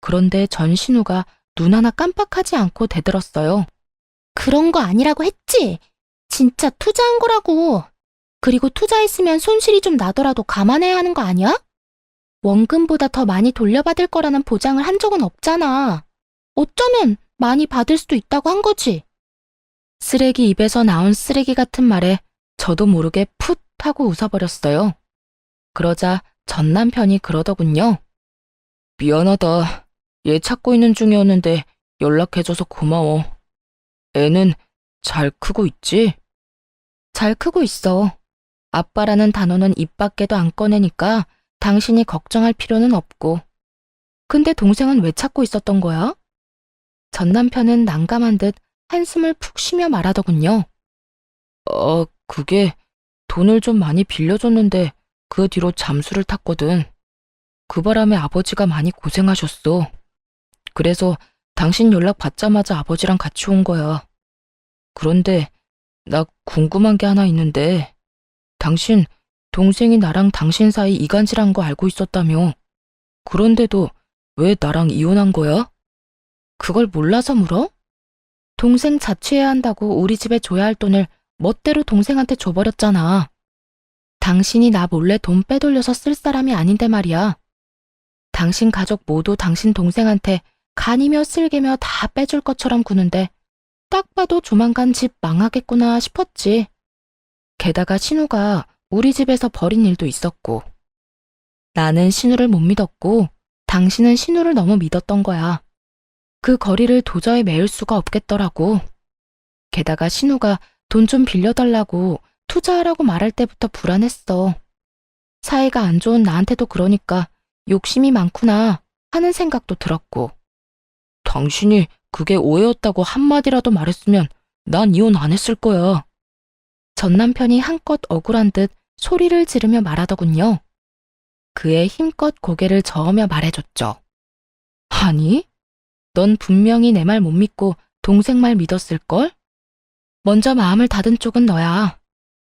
Speaker 1: 그런데 전 신우가 눈 하나 깜빡하지 않고 대들었어요.
Speaker 3: 그런 거 아니라고 했지? 진짜 투자한 거라고. 그리고 투자했으면 손실이 좀 나더라도 감안해야 하는 거 아니야? 원금보다 더 많이 돌려받을 거라는 보장을 한 적은 없잖아. 어쩌면 많이 받을 수도 있다고 한 거지.
Speaker 1: 쓰레기 입에서 나온 쓰레기 같은 말에 저도 모르게 풋 하고 웃어버렸어요. 그러자 전 남편이 그러더군요.
Speaker 2: 미안하다. 얘 찾고 있는 중이었는데 연락해줘서 고마워. 애는 잘 크고 있지?
Speaker 1: 잘 크고 있어. 아빠라는 단어는 입 밖에도 안 꺼내니까 당신이 걱정할 필요는 없고. 근데 동생은 왜 찾고 있었던 거야? 전 남편은 난감한 듯 한숨을 푹 쉬며 말하더군요.
Speaker 2: 그게 돈을 좀 많이 빌려줬는데 그 뒤로 잠수를 탔거든. 그 바람에 아버지가 많이 고생하셨어. 그래서 당신 연락 받자마자 아버지랑 같이 온 거야. 그런데 나 궁금한 게 하나 있는데 당신 동생이 나랑 당신 사이 이간질한 거 알고 있었다며. 그런데도 왜 나랑 이혼한 거야?
Speaker 1: 그걸 몰라서 물어? 동생 자취해야 한다고 우리 집에 줘야 할 돈을 멋대로 동생한테 줘버렸잖아. 당신이 나 몰래 돈 빼돌려서 쓸 사람이 아닌데 말이야. 당신 가족 모두 당신 동생한테 간이며 쓸개며 다 빼줄 것처럼 구는데 딱 봐도 조만간 집 망하겠구나 싶었지. 게다가 신우가 우리 집에서 벌인 일도 있었고. 나는 신우를 못 믿었고 당신은 신우를 너무 믿었던 거야. 그 거리를 도저히 메울 수가 없겠더라고. 게다가 신우가 돈 좀 빌려달라고 투자하라고 말할 때부터 불안했어. 사이가 안 좋은 나한테도 그러니까 욕심이 많구나 하는 생각도 들었고,
Speaker 2: 당신이 그게 오해였다고 한마디라도 말했으면 난 이혼 안 했을 거야.
Speaker 1: 전 남편이 한껏 억울한 듯 소리를 지르며 말하더군요. 그의 힘껏 고개를 저으며 말해줬죠. 아니, 넌 분명히 내 말 못 믿고 동생 말 믿었을걸? 먼저 마음을 닫은 쪽은 너야.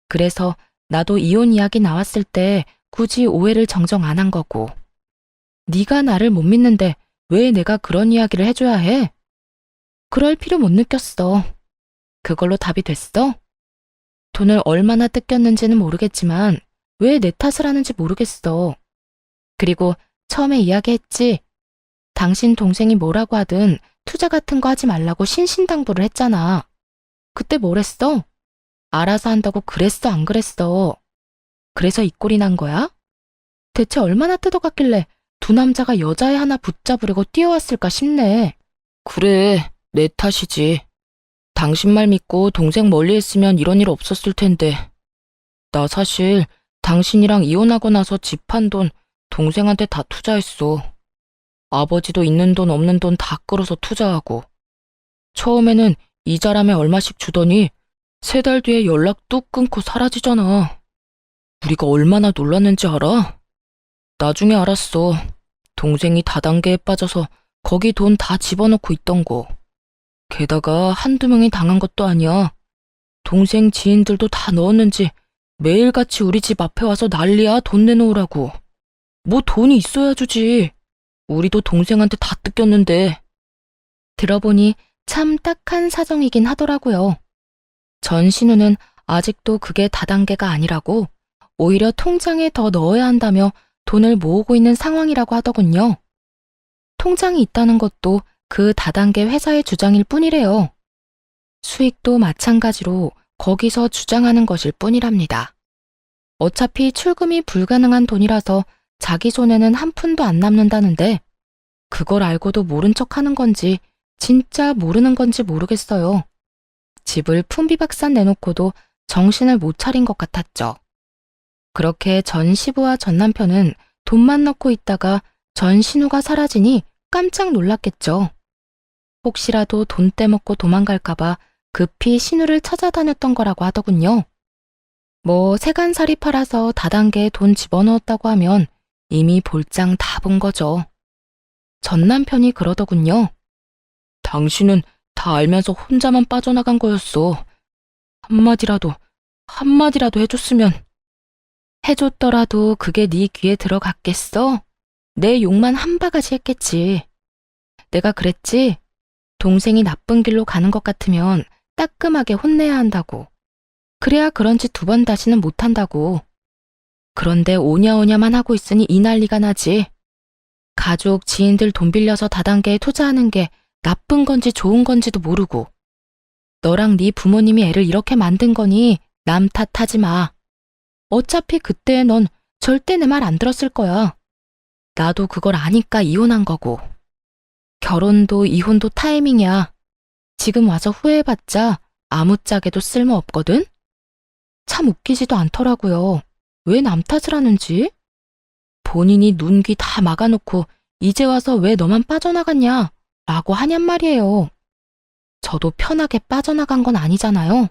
Speaker 1: 그래서 나도 이혼 이야기 나왔을 때 굳이 오해를 정정 안 한 거고. 네가 나를 못 믿는데 왜 내가 그런 이야기를 해줘야 해? 그럴 필요 못 느꼈어. 그걸로 답이 됐어? 돈을 얼마나 뜯겼는지는 모르겠지만 왜 내 탓을 하는지 모르겠어. 그리고 처음에 이야기했지. 당신 동생이 뭐라고 하든 투자 같은 거 하지 말라고 신신당부를 했잖아. 그때 뭘 했어? 알아서 한다고 그랬어, 안 그랬어? 그래서 이 꼴이 난 거야? 대체 얼마나 뜯어갔길래 두 남자가 여자애 하나 붙잡으려고 뛰어왔을까 싶네.
Speaker 2: 그래, 내 탓이지. 당신 말 믿고 동생 멀리 했으면 이런 일 없었을 텐데. 나 사실 당신이랑 이혼하고 나서 집 판 돈 동생한테 다 투자했어. 아버지도 있는 돈 없는 돈 다 끌어서 투자하고. 처음에는 이자람에 얼마씩 주더니 3달 뒤에 연락 뚝 끊고 사라지잖아. 우리가 얼마나 놀랐는지 알아? 나중에 알았어. 동생이 다단계에 빠져서 거기 돈 다 집어넣고 있던 거. 게다가 한두 명이 당한 것도 아니야. 동생 지인들도 다 넣었는지 매일같이 우리 집 앞에 와서 난리야, 돈 내놓으라고. 뭐 돈이 있어야 주지. 우리도 동생한테 다 뜯겼는데.
Speaker 1: 들어보니 참 딱한 사정이긴 하더라고요. 전신우는 아직도 그게 다단계가 아니라고 오히려 통장에 더 넣어야 한다며 돈을 모으고 있는 상황이라고 하더군요. 통장이 있다는 것도 그 다단계 회사의 주장일 뿐이래요. 수익도 마찬가지로 거기서 주장하는 것일 뿐이랍니다. 어차피 출금이 불가능한 돈이라서 자기 손에는 한 푼도 안 남는다는데 그걸 알고도 모른 척 하는 건지 진짜 모르는 건지 모르겠어요. 집을 풍비박산 내놓고도 정신을 못 차린 것 같았죠. 그렇게 전 시부와 전 남편은 돈만 넣고 있다가 전 신우가 사라지니 깜짝 놀랐겠죠. 혹시라도 돈 떼먹고 도망갈까봐 급히 신우를 찾아다녔던 거라고 하더군요. 뭐 세간살이 팔아서 다단계에 돈 집어넣었다고 하면 이미 볼장 다 본 거죠. 전 남편이 그러더군요.
Speaker 2: 당신은 다 알면서 혼자만 빠져나간 거였어. 한마디라도 해줬으면.
Speaker 1: 해줬더라도 그게 네 귀에 들어갔겠어? 내 욕만 한 바가지 했겠지. 내가 그랬지? 동생이 나쁜 길로 가는 것 같으면 따끔하게 혼내야 한다고. 그래야 그런 짓 2번 다시는 못한다고. 그런데 오냐오냐만 하고 있으니 이 난리가 나지. 가족, 지인들 돈 빌려서 다단계에 투자하는 게 나쁜 건지 좋은 건지도 모르고. 너랑 네 부모님이 애를 이렇게 만든 거니 남 탓하지 마. 어차피 그때 넌 절대 내 말 안 들었을 거야. 나도 그걸 아니까 이혼한 거고. 결혼도 이혼도 타이밍이야. 지금 와서 후회해봤자 아무짝에도 쓸모없거든? 참 웃기지도 않더라고요. 왜 남 탓을 하는지? 본인이 눈, 귀 다 막아놓고 이제 와서 왜 너만 빠져나갔냐? 라고 하냔 말이에요. 저도 편하게 빠져나간 건 아니잖아요.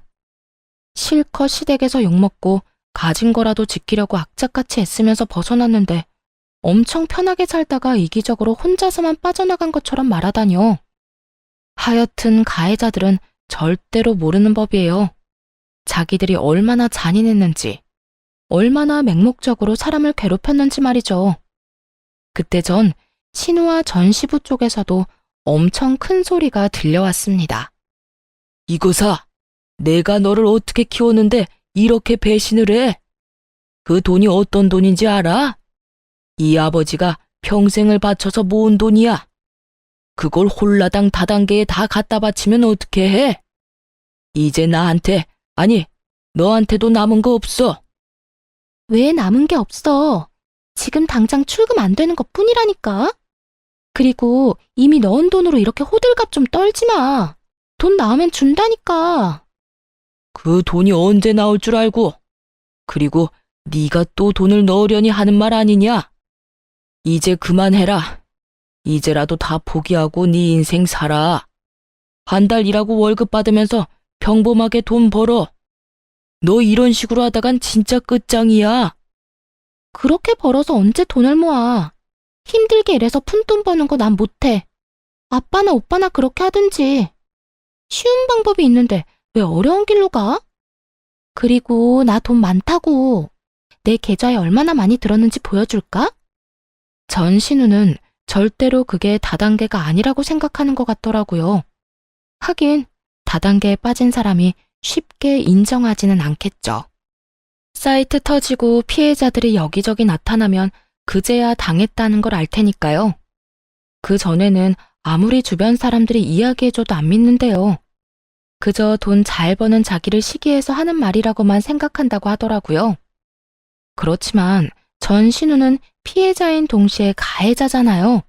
Speaker 1: 실컷 시댁에서 욕먹고 가진 거라도 지키려고 악착같이 애쓰면서 벗어났는데 엄청 편하게 살다가 이기적으로 혼자서만 빠져나간 것처럼 말하다뇨. 하여튼 가해자들은 절대로 모르는 법이에요. 자기들이 얼마나 잔인했는지, 얼마나 맹목적으로 사람을 괴롭혔는지 말이죠. 그때 전 신우와 전 시부 쪽에서도 엄청 큰 소리가 들려왔습니다.
Speaker 2: 이거사, 내가 너를 어떻게 키웠는데 이렇게 배신을 해? 그 돈이 어떤 돈인지 알아? 이 아버지가 평생을 바쳐서 모은 돈이야. 그걸 홀라당 다단계에 다 갖다 바치면 어떻게 해? 이제 나한테, 아니, 너한테도 남은 거 없어.
Speaker 3: 왜 남은 게 없어? 지금 당장 출금 안 되는 것 뿐이라니까. 그리고 이미 넣은 돈으로 이렇게 호들갑 좀 떨지 마. 돈 나오면 준다니까.
Speaker 2: 그 돈이 언제 나올 줄 알고. 그리고 네가 또 돈을 넣으려니 하는 말 아니냐? 이제 그만해라. 이제라도 다 포기하고 네 인생 살아. 한 달 일하고 월급 받으면서 평범하게 돈 벌어. 너 이런 식으로 하다간 진짜 끝장이야.
Speaker 3: 그렇게 벌어서 언제 돈을 모아. 힘들게 일해서 푼돈 버는 거 난 못해. 아빠나 오빠나 그렇게 하든지. 쉬운 방법이 있는데 왜 어려운 길로 가? 그리고 나 돈 많다고. 내 계좌에 얼마나 많이 들었는지 보여줄까?
Speaker 1: 전신우는 절대로 그게 다단계가 아니라고 생각하는 것 같더라고요. 하긴 다단계에 빠진 사람이 쉽게 인정하지는 않겠죠. 사이트 터지고 피해자들이 여기저기 나타나면 그제야 당했다는 걸 알 테니까요. 그 전에는 아무리 주변 사람들이 이야기해줘도 안 믿는데요. 그저 돈 잘 버는 자기를 시기해서 하는 말이라고만 생각한다고 하더라고요. 그렇지만 전신우는 피해자인 동시에 가해자잖아요.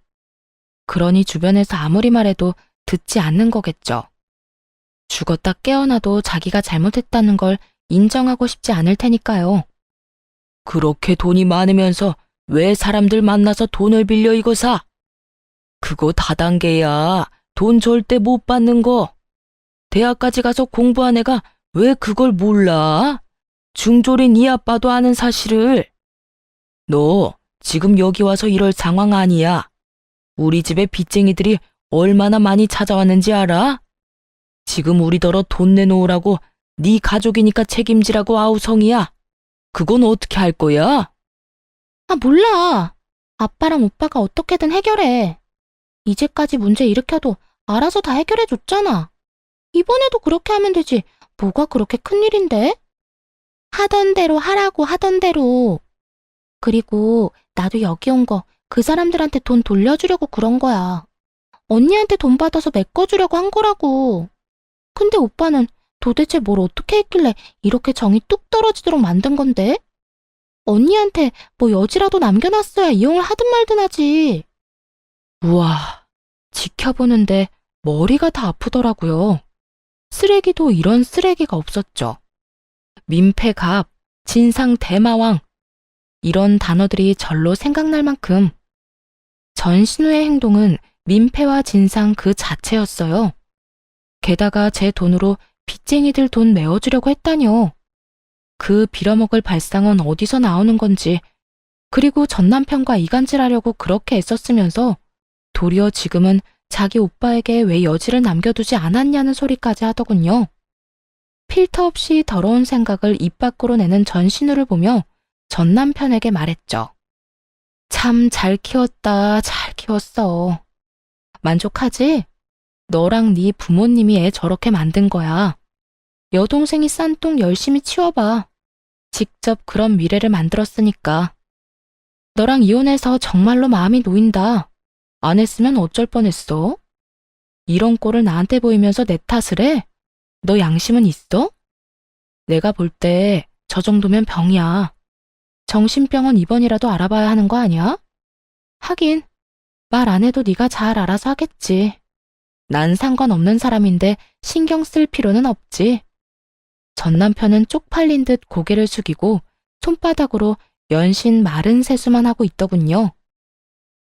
Speaker 1: 그러니 주변에서 아무리 말해도 듣지 않는 거겠죠. 죽었다 깨어나도 자기가 잘못했다는 걸 인정하고 싶지 않을 테니까요.
Speaker 2: 그렇게 돈이 많으면서 왜 사람들 만나서 돈을 빌려 이거 사? 그거 다단계야. 돈 절대 못 받는 거. 대학까지 가서 공부한 애가 왜 그걸 몰라? 중졸인 이 아빠도 아는 사실을. 너 지금 여기 와서 이럴 상황 아니야. 우리 집에 빚쟁이들이 얼마나 많이 찾아왔는지 알아? 지금 우리더러 돈 내놓으라고 네 가족이니까 책임지라고 아우성이야. 그건 어떻게 할 거야?
Speaker 3: 아, 몰라. 아빠랑 오빠가 어떻게든 해결해. 이제까지 문제 일으켜도 알아서 다 해결해줬잖아. 이번에도 그렇게 하면 되지. 뭐가 그렇게 큰일인데? 하던 대로 하라고 하던 대로. 그리고 나도 여기 온 거 그 사람들한테 돈 돌려주려고 그런 거야. 언니한테 돈 받아서 메꿔주려고 한 거라고. 근데 오빠는 도대체 뭘 어떻게 했길래 이렇게 정이 뚝 떨어지도록 만든 건데? 언니한테 뭐 여지라도 남겨놨어야 이용을 하든 말든 하지.
Speaker 1: 우와, 지켜보는데 머리가 다 아프더라고요. 쓰레기도 이런 쓰레기가 없었죠. 민폐갑, 진상 대마왕, 이런 단어들이 절로 생각날 만큼 전신우의 행동은 민폐와 진상 그 자체였어요. 게다가 제 돈으로 빚쟁이들 돈 메워주려고 했다뇨. 그 빌어먹을 발상은 어디서 나오는 건지, 그리고 전 남편과 이간질하려고 그렇게 애썼으면서 도리어 지금은 자기 오빠에게 왜 여지를 남겨두지 않았냐는 소리까지 하더군요. 필터 없이 더러운 생각을 입 밖으로 내는 전신우를 보며 전 남편에게 말했죠. 참 잘 키웠다, 잘 키웠어. 만족하지? 너랑 네 부모님이 애 저렇게 만든 거야. 여동생이 싼 똥 열심히 치워봐. 직접 그런 미래를 만들었으니까. 너랑 이혼해서 정말로 마음이 놓인다. 안 했으면 어쩔 뻔했어? 이런 꼴을 나한테 보이면서 내 탓을 해? 너 양심은 있어? 내가 볼 때 저 정도면 병이야. 정신병원 입원이라도 알아봐야 하는 거 아니야? 하긴 말 안 해도 네가 잘 알아서 하겠지. 난 상관없는 사람인데 신경 쓸 필요는 없지. 전 남편은 쪽팔린 듯 고개를 숙이고 손바닥으로 연신 마른 세수만 하고 있더군요.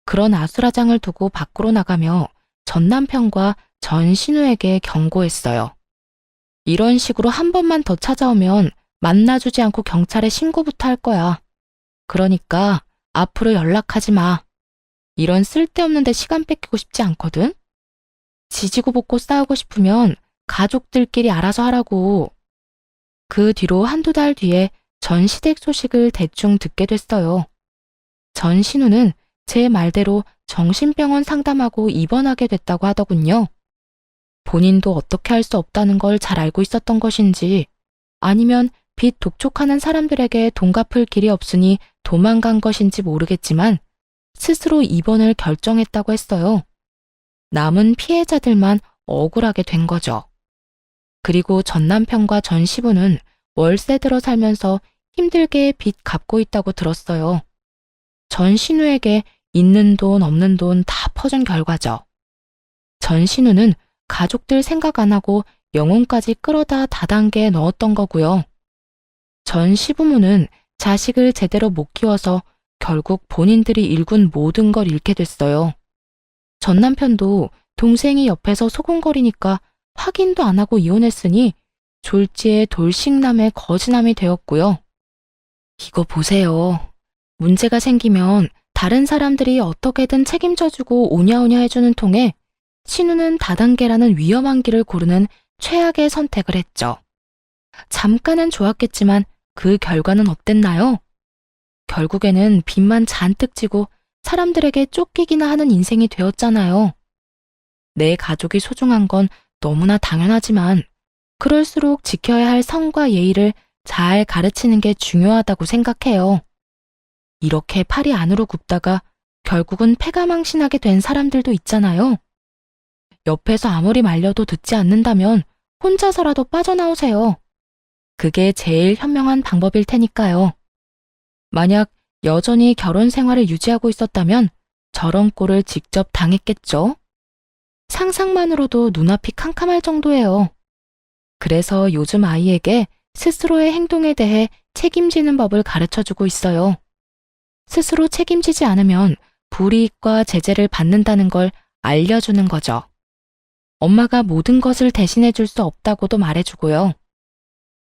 Speaker 1: 그런 아수라장을 두고 밖으로 나가며 전 남편과 전 신우에게 경고했어요. 이런 식으로 한 번만 더 찾아오면 만나주지 않고 경찰에 신고부터 할 거야. 그러니까 앞으로 연락하지 마. 이런 쓸데없는 데 시간 뺏기고 싶지 않거든. 지지고 볶고 싸우고 싶으면 가족들끼리 알아서 하라고. 그 뒤로 한두 달 뒤에 전 시댁 소식을 대충 듣게 됐어요. 전 신우는 제 말대로 정신병원 상담하고 입원하게 됐다고 하더군요. 본인도 어떻게 할 수 없다는 걸 잘 알고 있었던 것인지, 아니면 빚 독촉하는 사람들에게 돈 갚을 길이 없으니 도망간 것인지 모르겠지만 스스로 입원을 결정했다고 했어요. 남은 피해자들만 억울하게 된 거죠. 그리고 전 남편과 전 시부는 월세 들어 살면서 힘들게 빚 갚고 있다고 들었어요. 전 신우에게 있는 돈 없는 돈 다 퍼준 결과죠. 전 신우는 가족들 생각 안 하고 영혼까지 끌어다 다단계에 넣었던 거고요. 전 시부모는 자식을 제대로 못 키워서 결국 본인들이 일군 모든 걸 잃게 됐어요.
Speaker 3: 전 남편도 동생이 옆에서 소곤거리니까 확인도 안 하고 이혼했으니 졸지에 돌싱남의 거지남이 되었고요. 이거 보세요. 문제가 생기면 다른 사람들이 어떻게든 책임져주고 오냐오냐 해주는 통에 신우는 다단계라는 위험한 길을 고르는 최악의 선택을 했죠. 잠깐은 좋았겠지만 그 결과는 어땠나요? 결국에는 빚만 잔뜩 지고 사람들에게 쫓기기나 하는 인생이 되었잖아요. 내 가족이 소중한 건 너무나 당연하지만 그럴수록 지켜야 할 성과 예의를 잘 가르치는 게 중요하다고 생각해요. 이렇게 팔이 안으로 굽다가 결국은 패가망신하게 된 사람들도 있잖아요. 옆에서 아무리 말려도 듣지 않는다면 혼자서라도 빠져나오세요. 그게 제일 현명한 방법일 테니까요. 만약 여전히 결혼 생활을 유지하고 있었다면 저런 꼴을 직접 당했겠죠? 상상만으로도 눈앞이 캄캄할 정도예요. 그래서 요즘 아이에게 스스로의 행동에 대해 책임지는 법을 가르쳐주고 있어요. 스스로 책임지지 않으면 불이익과 제재를 받는다는 걸 알려주는 거죠. 엄마가 모든 것을 대신해 줄 수 없다고도 말해주고요.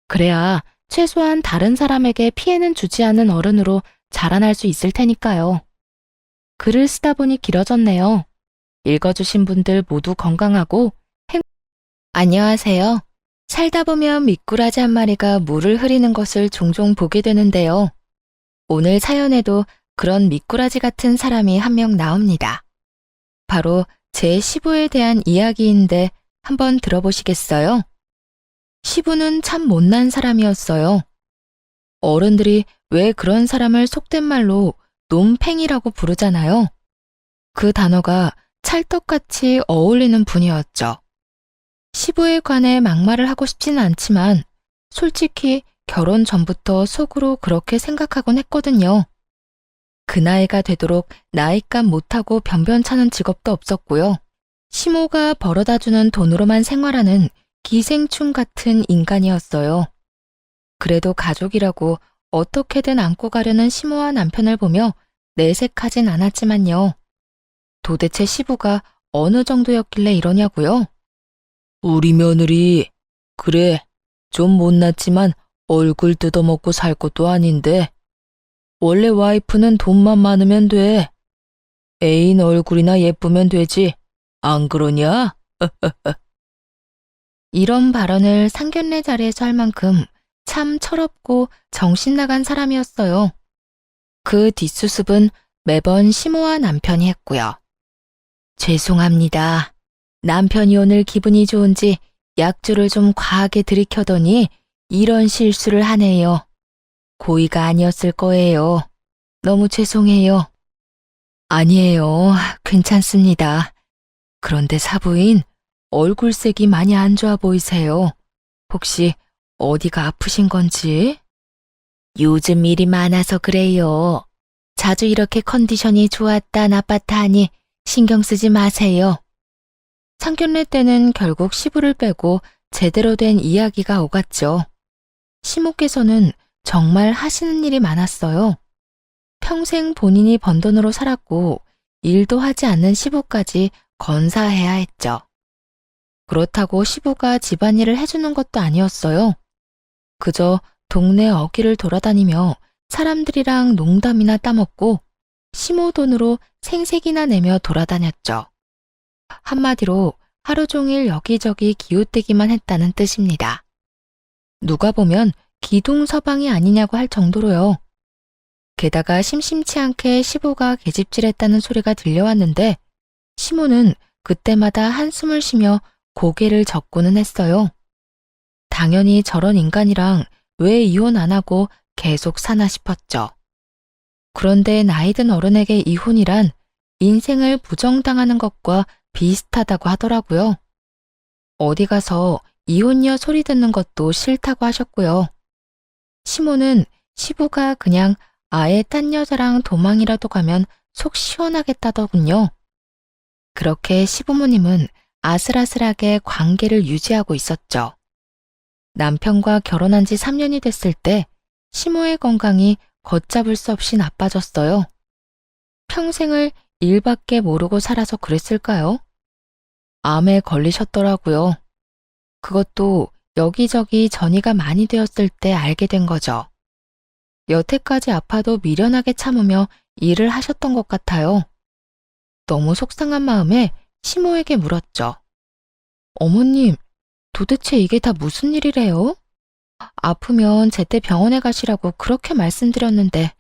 Speaker 3: 그래야 최소한 다른 사람에게 피해는 주지 않는 어른으로 자라날 수 있을 테니까요. 글을 쓰다 보니 길어졌네요. 읽어주신 분들 모두 건강하고 안녕하세요. 살다 보면 미꾸라지 한 마리가 물을 흐리는 것을 종종 보게 되는데요. 오늘 사연에도 그런 미꾸라지 같은 사람이 한 명 나옵니다. 바로 제 시부에 대한 이야기인데 한번 들어보시겠어요? 시부는 참 못난 사람이었어요. 어른들이 왜 그런 사람을 속된 말로 놈팽이라고 부르잖아요. 그 단어가 찰떡같이 어울리는 분이었죠. 시부에 관해 막말을 하고 싶지는 않지만 솔직히 결혼 전부터 속으로 그렇게 생각하곤 했거든요. 그 나이가 되도록 나이값 못하고 변변찮은 직업도 없었고요. 시모가 벌어다주는 돈으로만 생활하는 기생충 같은 인간이었어요. 그래도 가족이라고 어떻게든 안고 가려는 시모와 남편을 보며 내색하진 않았지만요. 도대체 시부가 어느 정도였길래 이러냐고요?
Speaker 2: 우리 며느리, 그래, 좀 못났지만 얼굴 뜯어먹고 살 것도 아닌데. 원래 와이프는 돈만 많으면 돼. 애인 얼굴이나 예쁘면 되지. 안 그러냐?
Speaker 3: 이런 발언을 상견례 자리에서 할 만큼 참 철없고 정신나간 사람이었어요. 그 뒷수습은 매번 시모와 남편이 했고요. 죄송합니다. 남편이 오늘 기분이 좋은지 약주를 좀 과하게 들이켜더니 이런 실수를 하네요. 고의가 아니었을 거예요. 너무 죄송해요. 아니에요. 괜찮습니다. 그런데 사부인, 얼굴색이 많이 안 좋아 보이세요. 혹시 어디가 아프신 건지? 요즘 일이 많아서 그래요. 자주 이렇게 컨디션이 좋았다 나빴다 하니 신경 쓰지 마세요. 상견례 때는 결국 시부를 빼고 제대로 된 이야기가 오갔죠. 시모께서는 정말 하시는 일이 많았어요. 평생 본인이 번 돈으로 살았고 일도 하지 않는 시부까지 건사해야 했죠. 그렇다고 시부가 집안일을 해주는 것도 아니었어요. 그저 동네 어귀를 돌아다니며 사람들이랑 농담이나 따먹고 시모 돈으로 생색이나 내며 돌아다녔죠. 한마디로 하루 종일 여기저기 기웃대기만 했다는 뜻입니다. 누가 보면 기동서방이 아니냐고 할 정도로요. 게다가 심심치 않게 시부가 계집질했다는 소리가 들려왔는데 시모는 그때마다 한숨을 쉬며 고개를 젓고는 했어요. 당연히 저런 인간이랑 왜 이혼 안 하고 계속 사나 싶었죠. 그런데 나이든 어른에게 이혼이란 인생을 부정당하는 것과 비슷하다고 하더라고요. 어디 가서 이혼녀 소리 듣는 것도 싫다고 하셨고요. 시모는 시부가 그냥 아예 딴 여자랑 도망이라도 가면 속 시원하겠다더군요. 그렇게 시부모님은 아슬아슬하게 관계를 유지하고 있었죠. 남편과 결혼한 지 3년이 됐을 때 시모의 건강이 걷잡을 수 없이 나빠졌어요. 평생을
Speaker 1: 일밖에 모르고 살아서 그랬을까요? 암에 걸리셨더라고요. 그것도 여기저기 전이가 많이 되었을 때 알게 된 거죠. 여태까지 아파도 미련하게 참으며 일을 하셨던 것 같아요. 너무 속상한 마음에 시모에게 물었죠. 어머님, 도대체 이게 다 무슨 일이래요? 아프면 제때 병원에 가시라고 그렇게 말씀드렸는데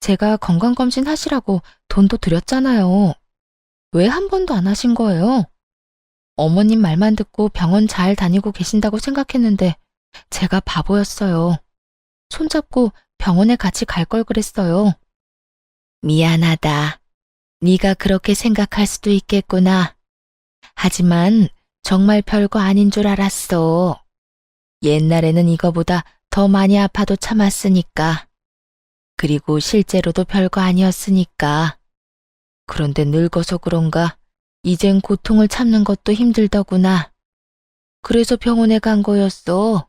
Speaker 1: 제가 건강검진 하시라고 돈도 드렸잖아요. 왜 한 번도 안 하신 거예요? 어머님 말만 듣고 병원 잘 다니고 계신다고 생각했는데 제가 바보였어요. 손잡고 병원에 같이 갈 걸 그랬어요. 미안하다. 네가 그렇게 생각할 수도 있겠구나. 하지만 정말 별거 아닌 줄 알았어. 옛날에는 이거보다 더 많이 아파도 참았으니까. 그리고 실제로도 별거 아니었으니까. 그런데 늙어서 그런가 이젠 고통을 참는 것도 힘들더구나. 그래서 병원에 간 거였어.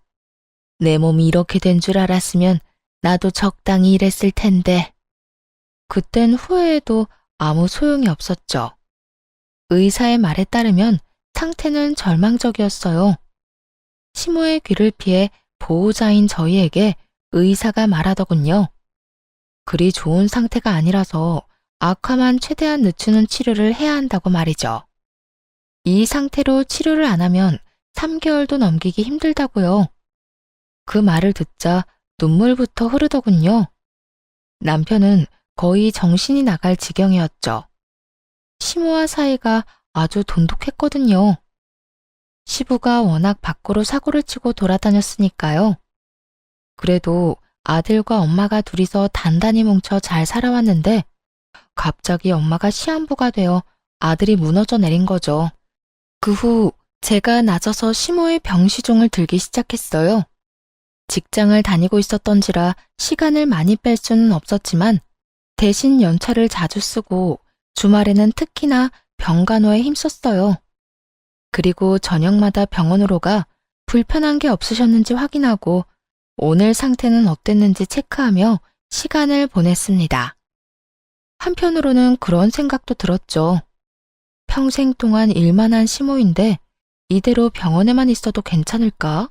Speaker 1: 내 몸이 이렇게 된 줄 알았으면 나도 적당히 일했을 텐데. 그땐 후회해도 아무 소용이 없었죠. 의사의 말에 따르면 상태는 절망적이었어요. 시모의 귀를 피해 보호자인 저희에게 의사가 말하더군요. 그리 좋은 상태가 아니라서 악화만 최대한 늦추는 치료를 해야 한다고 말이죠. 이 상태로 치료를 안 하면 3개월도 넘기기 힘들다고요. 그 말을 듣자 눈물부터 흐르더군요. 남편은 거의 정신이 나갈 지경이었죠. 시모와 사이가 아주 돈독했거든요. 시부가 워낙 밖으로 사고를 치고 돌아다녔으니까요. 그래도 아들과 엄마가 둘이서 단단히 뭉쳐 잘 살아왔는데 갑자기 엄마가 시한부가 되어 아들이 무너져 내린 거죠. 그 후 제가 낮아서 시모의 병시종을 들기 시작했어요. 직장을 다니고 있었던지라 시간을 많이 뺄 수는 없었지만 대신 연차를 자주 쓰고 주말에는 특히나 병간호에 힘썼어요. 그리고 저녁마다 병원으로 가 불편한 게 없으셨는지 확인하고 오늘 상태는 어땠는지 체크하며 시간을 보냈습니다. 한편으로는 그런 생각도 들었죠. 평생 동안 일만 한 시모인데 이대로 병원에만 있어도 괜찮을까?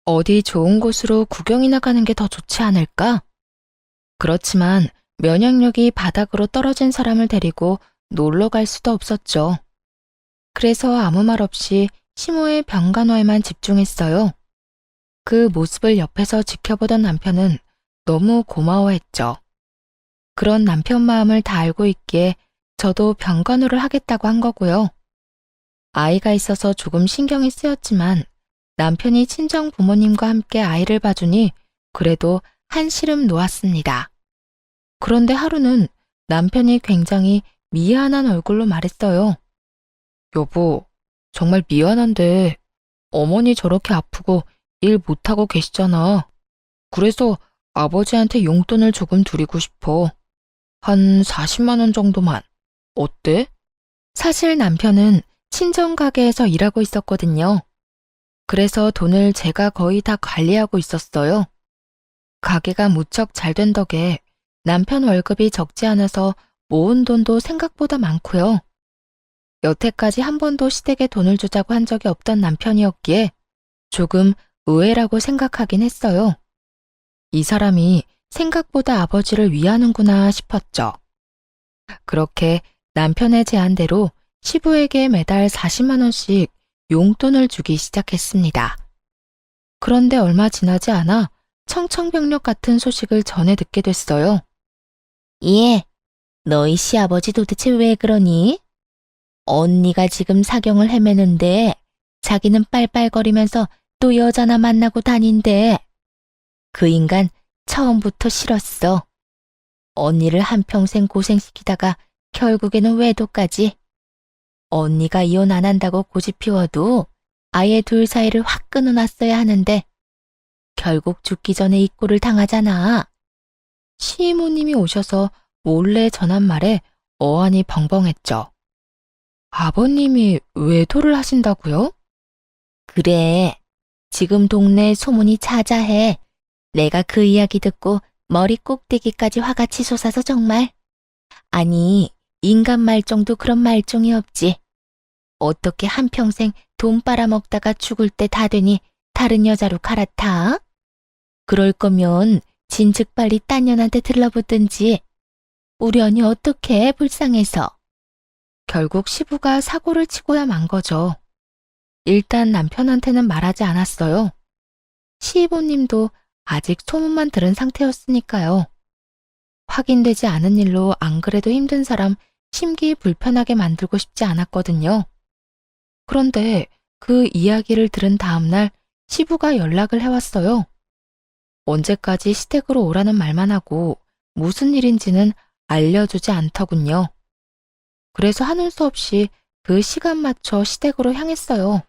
Speaker 1: 어디 좋은 곳으로 구경이나 가는 게 더 좋지 않을까? 그렇지만 면역력이 바닥으로 떨어진 사람을 데리고 놀러 갈 수도 없었죠. 그래서 아무 말 없이 시모의 병간호에만 집중했어요. 그 모습을 옆에서 지켜보던 남편은 너무 고마워했죠. 그런 남편 마음을 다 알고 있기에 저도 병간호를 하겠다고 한 거고요. 아이가 있어서 조금 신경이 쓰였지만 남편이 친정 부모님과 함께 아이를 봐주니 그래도 한시름 놓았습니다. 그런데 하루는 남편이 굉장히 미안한 얼굴로 말했어요. 여보, 정말 미안한데 어머니 저렇게 아프고 일 못하고 계시잖아. 그래서 아버지한테 용돈을 조금 드리고 싶어. 한 40만 원 정도만. 어때? 사실 남편은 친정 가게에서 일하고 있었거든요. 그래서 돈을 제가 거의 다 관리하고 있었어요. 가게가 무척 잘 된 덕에 남편 월급이 적지 않아서 모은 돈도 생각보다 많고요. 여태까지 한 번도 시댁에 돈을 주자고 한 적이 없던 남편이었기에 조금 의외라고 생각하긴 했어요. 이 사람이 생각보다 아버지를 위하는구나 싶었죠. 그렇게 남편의 제안대로 시부에게 매달 40만 원씩 용돈을 주기 시작했습니다. 그런데 얼마 지나지 않아 청천벽력 같은 소식을 전해 듣게 됐어요. 예, 너희 시아버지 도대체 왜 그러니? 언니가 지금 사경을 헤매는데 자기는 빨빨거리면서 또 여자나 만나고 다닌대. 그 인간 처음부터 싫었어. 언니를 한평생 고생시키다가 결국에는 외도까지. 언니가 이혼 안 한다고 고집 피워도 아예 둘 사이를 확 끊어놨어야 하는데 결국 죽기 전에 이 꼴을 당하잖아. 시이모님이 오셔서 몰래 전한 말에 어안이 벙벙했죠. 아버님이 외도를 하신다고요? 그래. 지금 동네에 소문이 자자해. 내가 그 이야기 듣고 머리 꼭대기까지 화가 치솟아서 정말. 아니,
Speaker 3: 인간 말종도 그런 말종이 없지. 어떻게 한평생 돈 빨아먹다가 죽을 때 다 되니 다른 여자로 갈아타? 그럴 거면 진즉 빨리 딴 년한테 들러붙든지. 우리 언니 어떡해, 불쌍해서.
Speaker 1: 결국 시부가 사고를 치고야 만 거죠. 일단 남편한테는 말하지 않았어요. 시부님도 아직 소문만 들은 상태였으니까요. 확인되지 않은 일로 안 그래도 힘든 사람 심기 불편하게 만들고 싶지 않았거든요. 그런데 그 이야기를 들은 다음날 시부가 연락을 해왔어요. 언제까지 시댁으로 오라는 말만 하고 무슨 일인지는 알려주지 않더군요. 그래서 하는 수 없이 그 시간 맞춰 시댁으로 향했어요.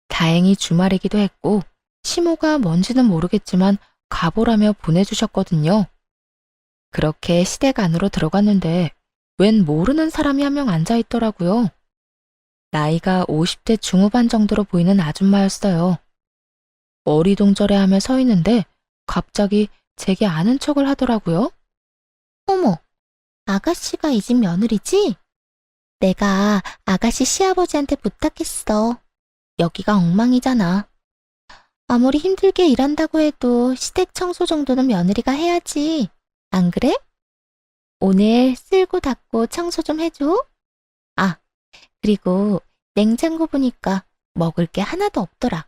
Speaker 1: 다행히 주말이기도 했고 시모가 뭔지는 모르겠지만 가보라며 보내주셨거든요. 그렇게 시댁 안으로 들어갔는데 웬 모르는 사람이 한 명 앉아있더라고요. 나이가 50대 중후반 정도로 보이는 아줌마였어요. 어리동절해하며 서 있는데 갑자기 제게 아는 척을 하더라고요.
Speaker 3: 어머, 아가씨가 이 집 며느리지? 내가 아가씨 시아버지한테 부탁했어. 여기가 엉망이잖아. 아무리 힘들게 일한다고 해도 시댁 청소 정도는 며느리가 해야지. 안 그래? 오늘 쓸고 닦고 청소 좀 해줘. 아, 그리고 냉장고 보니까 먹을 게 하나도 없더라.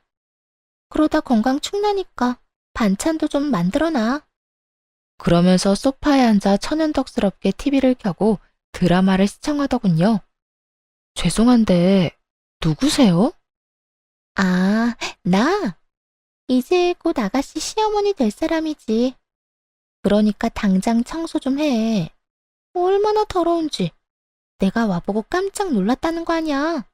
Speaker 3: 그러다 건강 축나니까 반찬도 좀 만들어놔.
Speaker 1: 그러면서 소파에 앉아 천연덕스럽게 TV를 켜고 드라마를 시청하더군요. 죄송한데 누구세요?
Speaker 3: 아, 나? 이제 곧 아가씨 시어머니 될 사람이지. 그러니까 당장 청소 좀 해. 얼마나 더러운지. 내가 와보고 깜짝 놀랐다는 거 아니야.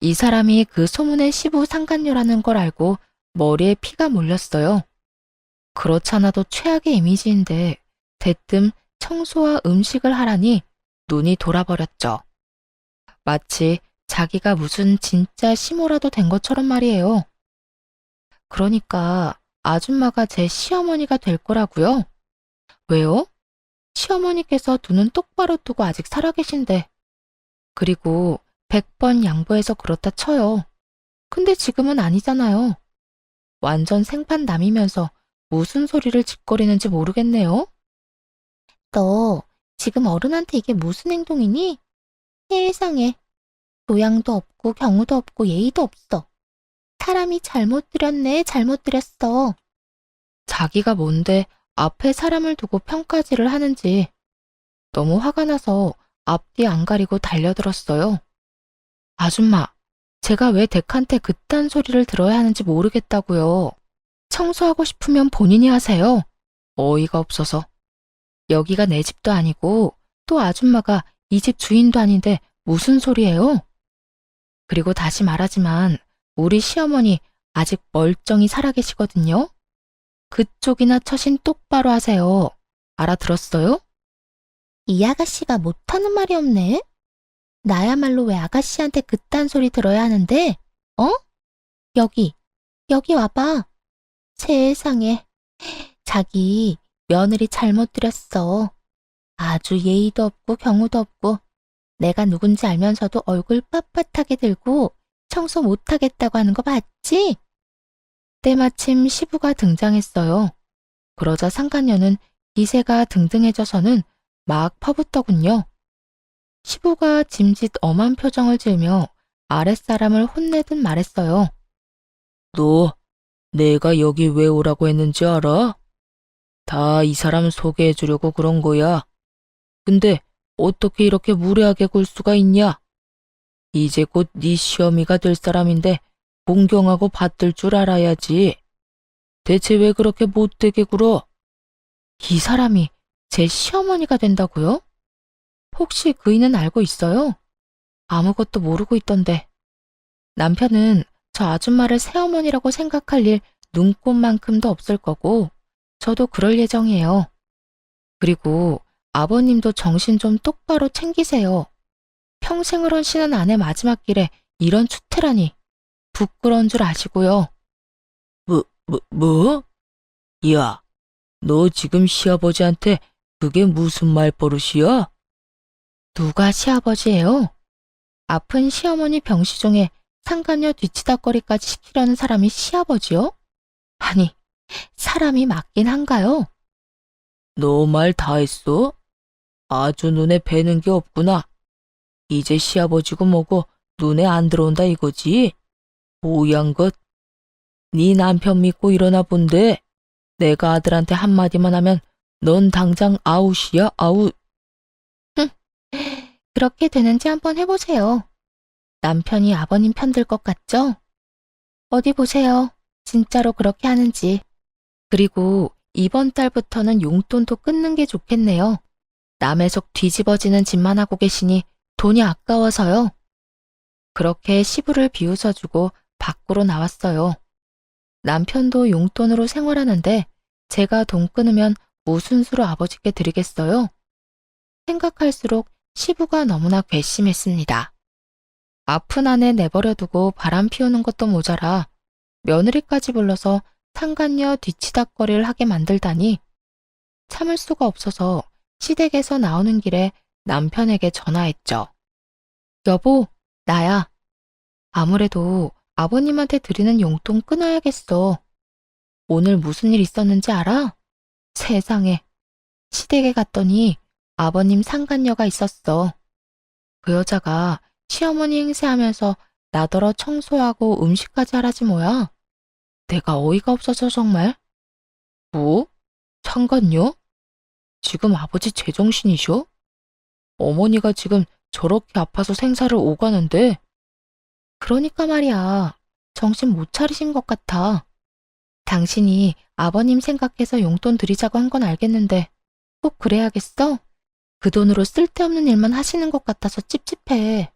Speaker 1: 이 사람이 그 소문의 시부 상간녀라는 걸 알고 머리에 피가 몰렸어요. 그렇잖아도 최악의 이미지인데 대뜸 청소와 음식을 하라니 눈이 돌아버렸죠. 마치 자기가 무슨 진짜 시모라도 된 것처럼 말이에요. 그러니까 아줌마가 제 시어머니가 될 거라고요? 왜요? 시어머니께서 두 눈 똑바로 뜨고 아직 살아계신데. 그리고 100번 양보해서 그렇다 쳐요. 근데 지금은 아니잖아요. 완전 생판남이면서 무슨 소리를 짓거리는지 모르겠네요.
Speaker 3: 너 지금 어른한테 이게 무슨 행동이니? 세상에. 교양도 없고 경우도 없고 예의도 없어. 사람이 잘못 들였네, 잘못 들였어.
Speaker 1: 자기가 뭔데 앞에 사람을 두고 평가질을 하는지. 너무 화가 나서 앞뒤 안 가리고 달려들었어요. 아줌마, 제가 왜 댁한테 그딴 소리를 들어야 하는지 모르겠다고요. 청소하고 싶으면 본인이 하세요. 어이가 없어서. 여기가 내 집도 아니고 또 아줌마가 이 집 주인도 아닌데 무슨 소리예요? 그리고 다시 말하지만 우리 시어머니 아직 멀쩡히 살아계시거든요. 그쪽이나 처신 똑바로 하세요. 알아들었어요?
Speaker 3: 이 아가씨가 못하는 말이 없네. 나야말로 왜 아가씨한테 그딴 소리 들어야 하는데? 어? 여기 와봐. 세상에. 자기 며느리 잘못 들였어. 아주 예의도 없고 경우도 없고 내가 누군지 알면서도 얼굴 빳빳하게 들고 청소 못하겠다고 하는 거 봤지?
Speaker 1: 때마침 시부가 등장했어요. 그러자 상간녀는 기세가 등등해져서는 막 퍼붓더군요. 시부가 짐짓 엄한 표정을 지으며 아랫사람을 혼내듯 말했어요.
Speaker 2: 너 내가 여기 왜 오라고 했는지 알아? 다 이 사람 소개해 주려고 그런 거야. 근데 어떻게 이렇게 무례하게 굴 수가 있냐? 이제 곧 네 시어미가 될 사람인데 공경하고 받들 줄 알아야지. 대체 왜 그렇게 못되게 굴어?
Speaker 1: 이 사람이 제 시어머니가 된다고요? 혹시 그이는 알고 있어요? 아무것도 모르고 있던데. 남편은 저 아줌마를 새어머니라고 생각할 일 눈꼽만큼도 없을 거고 저도 그럴 예정이에요. 그리고 아버님도 정신 좀 똑바로 챙기세요. 평생을 헌신한 아내 마지막 길에 이런 추태라니 부끄러운 줄 아시고요.
Speaker 2: 뭐? 야, 너 지금 시아버지한테 그게 무슨 말버릇이야?
Speaker 1: 누가 시아버지예요? 아픈 시어머니 병시종에 상간녀 뒤치다꺼리까지 시키려는 사람이 시아버지요? 아니, 사람이 맞긴 한가요?
Speaker 2: 너 말 다 했어? 아주 눈에 뵈는 게 없구나. 이제 시아버지고 뭐고 눈에 안 들어온다 이거지? 오양 것. 네 남편 믿고 일어나 본데 내가 아들한테 한마디만 하면 넌 당장 아웃이야, 아웃.
Speaker 1: 그렇게 되는지 한번 해보세요. 남편이 아버님 편들 것 같죠? 어디 보세요. 진짜로 그렇게 하는지. 그리고 이번 달부터는 용돈도 끊는 게 좋겠네요. 남의 속 뒤집어지는 짓만 하고 계시니 돈이 아까워서요. 그렇게 시부를 비웃어주고 밖으로 나왔어요. 남편도 용돈으로 생활하는데 제가 돈 끊으면 무슨 수로 아버지께 드리겠어요? 생각할수록 시부가 너무나 괘씸했습니다. 아픈 아내 내버려두고 바람 피우는 것도 모자라 며느리까지 불러서 상간녀 뒤치다꺼리를 하게 만들다니 참을 수가 없어서 시댁에서 나오는 길에 남편에게 전화했죠. 여보, 나야. 아무래도 아버님한테 드리는 용돈 끊어야겠어. 오늘 무슨 일 있었는지 알아? 세상에. 시댁에 갔더니 아버님 상간녀가 있었어. 그 여자가 시어머니 행세하면서 나더러 청소하고 음식까지 하라지 뭐야. 내가 어이가 없어서 정말. 뭐? 상간녀? 지금 아버지 제정신이셔? 어머니가 지금 저렇게 아파서 생사를 오가는데. 그러니까 말이야. 정신 못 차리신 것 같아. 당신이 아버님 생각해서 용돈 드리자고 한 건 알겠는데 꼭 그래야겠어? 그 돈으로 쓸데없는 일만 하시는 것 같아서 찝찝해.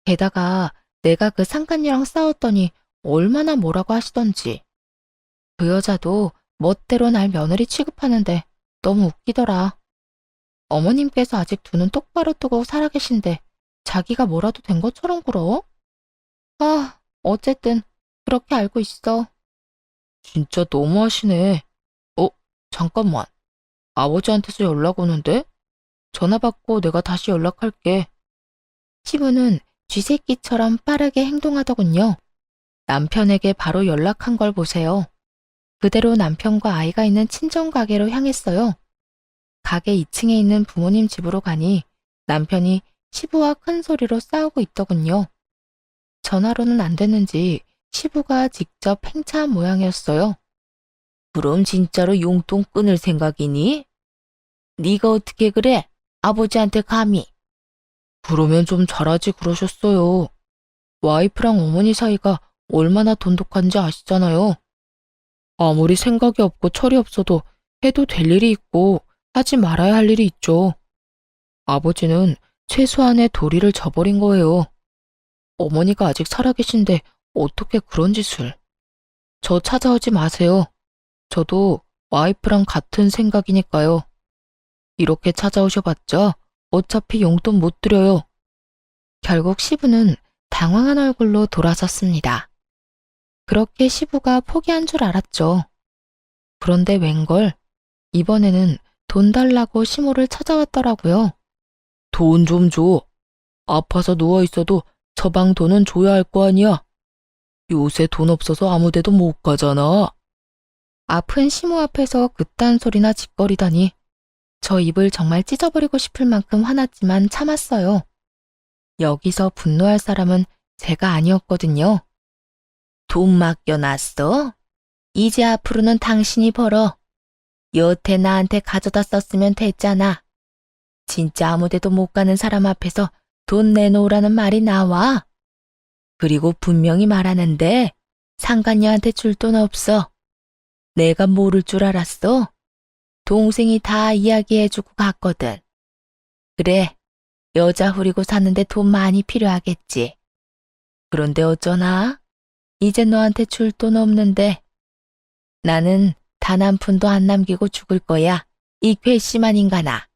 Speaker 1: 게다가 내가 그 상간녀랑 싸웠더니 얼마나 뭐라고 하시던지. 그 여자도 멋대로 날 며느리 취급하는데 너무 웃기더라. 어머님께서 아직 두 눈 똑바로 뜨고 살아계신데 자기가 뭐라도 된 것처럼 굴어? 아, 어쨌든 그렇게 알고 있어.
Speaker 2: 진짜 너무하시네. 잠깐만. 아버지한테서 연락 오는데? 전화 받고 내가 다시 연락할게.
Speaker 1: 시부는 쥐새끼처럼 빠르게 행동하더군요. 남편에게 바로 연락한 걸 보세요. 그대로 남편과 아이가 있는 친정 가게로 향했어요. 가게 2층에 있는 부모님 집으로 가니 남편이 시부와 큰 소리로 싸우고 있더군요. 전화로는 안 됐는지 시부가 직접 행차한 모양이었어요.
Speaker 2: 그럼 진짜로 용돈 끊을 생각이니? 네가 어떻게 그래? 아버지한테 감히. 그러면 좀 잘하지 그러셨어요. 와이프랑 어머니 사이가 얼마나 돈독한지 아시잖아요. 아무리 생각이 없고 철이 없어도 해도 될 일이 있고 하지 말아야 할 일이 있죠. 아버지는 최소한의 도리를 저버린 거예요. 어머니가 아직 살아계신데 어떻게 그런 짓을. 저 찾아오지 마세요. 저도 와이프랑 같은 생각이니까요. 이렇게 찾아오셔봤자 어차피 용돈 못 드려요.
Speaker 1: 결국 시부는 당황한 얼굴로 돌아섰습니다. 그렇게 시부가 포기한 줄 알았죠. 그런데 웬걸 이번에는 돈 달라고 시모를 찾아왔더라고요.
Speaker 2: 돈 좀 줘. 아파서 누워있어도 처방 돈은 줘야 할 거 아니야. 요새 돈 없어서 아무 데도 못 가잖아.
Speaker 1: 아픈 시모 앞에서 그딴 소리나 짓거리다니 저 입을 정말 찢어버리고 싶을 만큼 화났지만 참았어요. 여기서 분노할 사람은 제가 아니었거든요. 돈 맡겨놨어? 이제 앞으로는 당신이 벌어. 여태 나한테 가져다 썼으면 됐잖아. 진짜 아무 데도 못 가는 사람 앞에서 돈 내놓으라는 말이 나와. 그리고 분명히 말하는데 상간녀한테 줄 돈 없어. 내가 모를 줄 알았어? 동생이 다 이야기해주고 갔거든. 그래, 여자 후리고 사는데 돈 많이 필요하겠지. 그런데 어쩌나? 이제 너한테 줄 돈 없는데. 나는 단 한 푼도 안 남기고 죽을 거야. 이 괘씸한 인간아.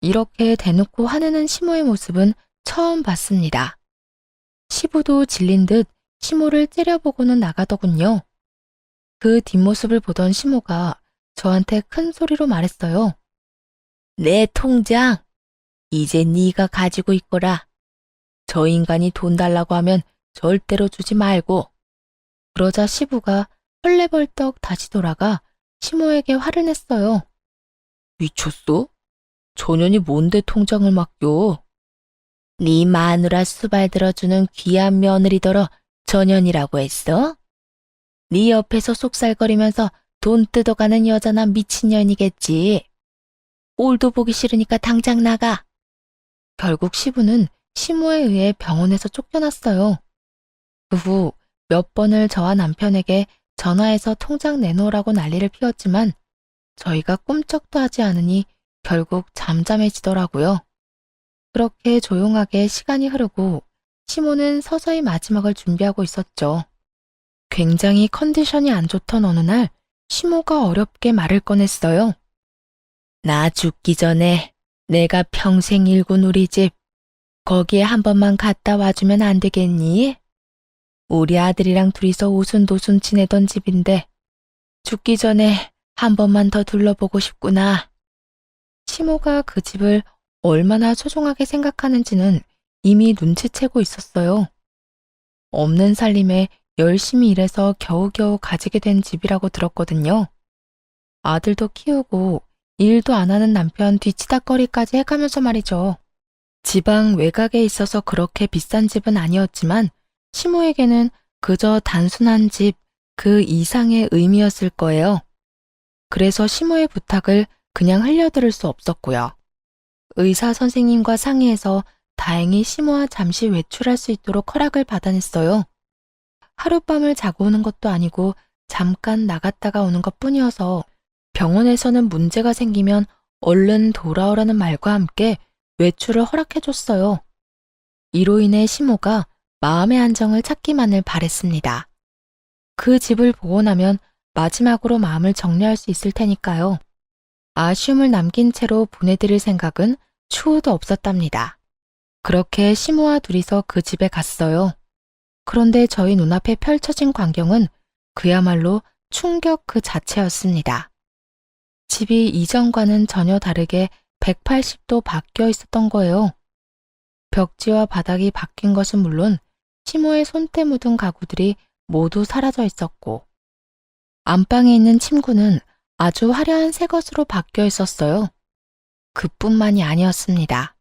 Speaker 1: 이렇게 대놓고 화내는 시모의 모습은 처음 봤습니다. 시부도 질린 듯 시모를 째려보고는 나가더군요. 그 뒷모습을 보던 시모가 저한테 큰 소리로 말했어요. 내 통장,
Speaker 2: 이제 네가 가지고 있거라. 저 인간이 돈 달라고 하면 절대로 주지 말고.
Speaker 1: 그러자 시부가 헐레벌떡 다시 돌아가 시모에게 화를 냈어요.
Speaker 2: 미쳤어? 저년이 뭔데 통장을 맡겨? 네 마누라 수발 들어주는 귀한 며느리더러 저년이라고 했어? 네 옆에서 속살거리면서 돈 뜯어가는 여자나 미친년이겠지. 꼴도 보기 싫으니까 당장 나가.
Speaker 1: 결국 시부는 시모에 의해 병원에서 쫓겨났어요. 그 후 몇 번을 저와 남편에게 전화해서 통장 내놓으라고 난리를 피웠지만 저희가 꿈쩍도 하지 않으니 결국 잠잠해지더라고요. 그렇게 조용하게 시간이 흐르고 시모는 서서히 마지막을 준비하고 있었죠. 굉장히 컨디션이 안 좋던 어느 날 시모가 어렵게 말을 꺼냈어요.
Speaker 2: 나 죽기 전에 내가 평생 일군 우리 집 거기에 한 번만 갔다 와주면 안 되겠니? 우리 아들이랑 둘이서 오순도순 지내던 집인데 죽기 전에 한 번만 더 둘러보고 싶구나.
Speaker 1: 시모가 그 집을 얼마나 소중하게 생각하는지는 이미 눈치채고 있었어요. 없는 살림에 열심히 일해서 겨우겨우 가지게 된 집이라고 들었거든요. 아들도 키우고 일도 안 하는 남편 뒤치다꺼리까지 해가면서 말이죠. 지방 외곽에 있어서 그렇게 비싼 집은 아니었지만 시모에게는 그저 단순한 집 그 이상의 의미였을 거예요. 그래서 시모의 부탁을 그냥 흘려들을 수 없었고요. 의사 선생님과 상의해서 다행히 시모와 잠시 외출할 수 있도록 허락을 받아냈어요. 하룻밤을 자고 오는 것도 아니고 잠깐 나갔다가 오는 것 뿐이어서 병원에서는 문제가 생기면 얼른 돌아오라는 말과 함께 외출을 허락해줬어요. 이로 인해 시모가 마음의 안정을 찾기만을 바랬습니다. 그 집을 보고 나면 마지막으로 마음을 정리할 수 있을 테니까요. 아쉬움을 남긴 채로 보내드릴 생각은 추호도 없었답니다. 그렇게 시모와 둘이서 그 집에 갔어요. 그런데 저희 눈앞에 펼쳐진 광경은 그야말로 충격 그 자체였습니다. 집이 이전과는 전혀 다르게 180도 바뀌어 있었던 거예요. 벽지와 바닥이 바뀐 것은 물론 시모의 손때 묻은 가구들이 모두 사라져 있었고 안방에 있는 침구는 아주 화려한 새 것으로 바뀌어 있었어요. 그뿐만이 아니었습니다.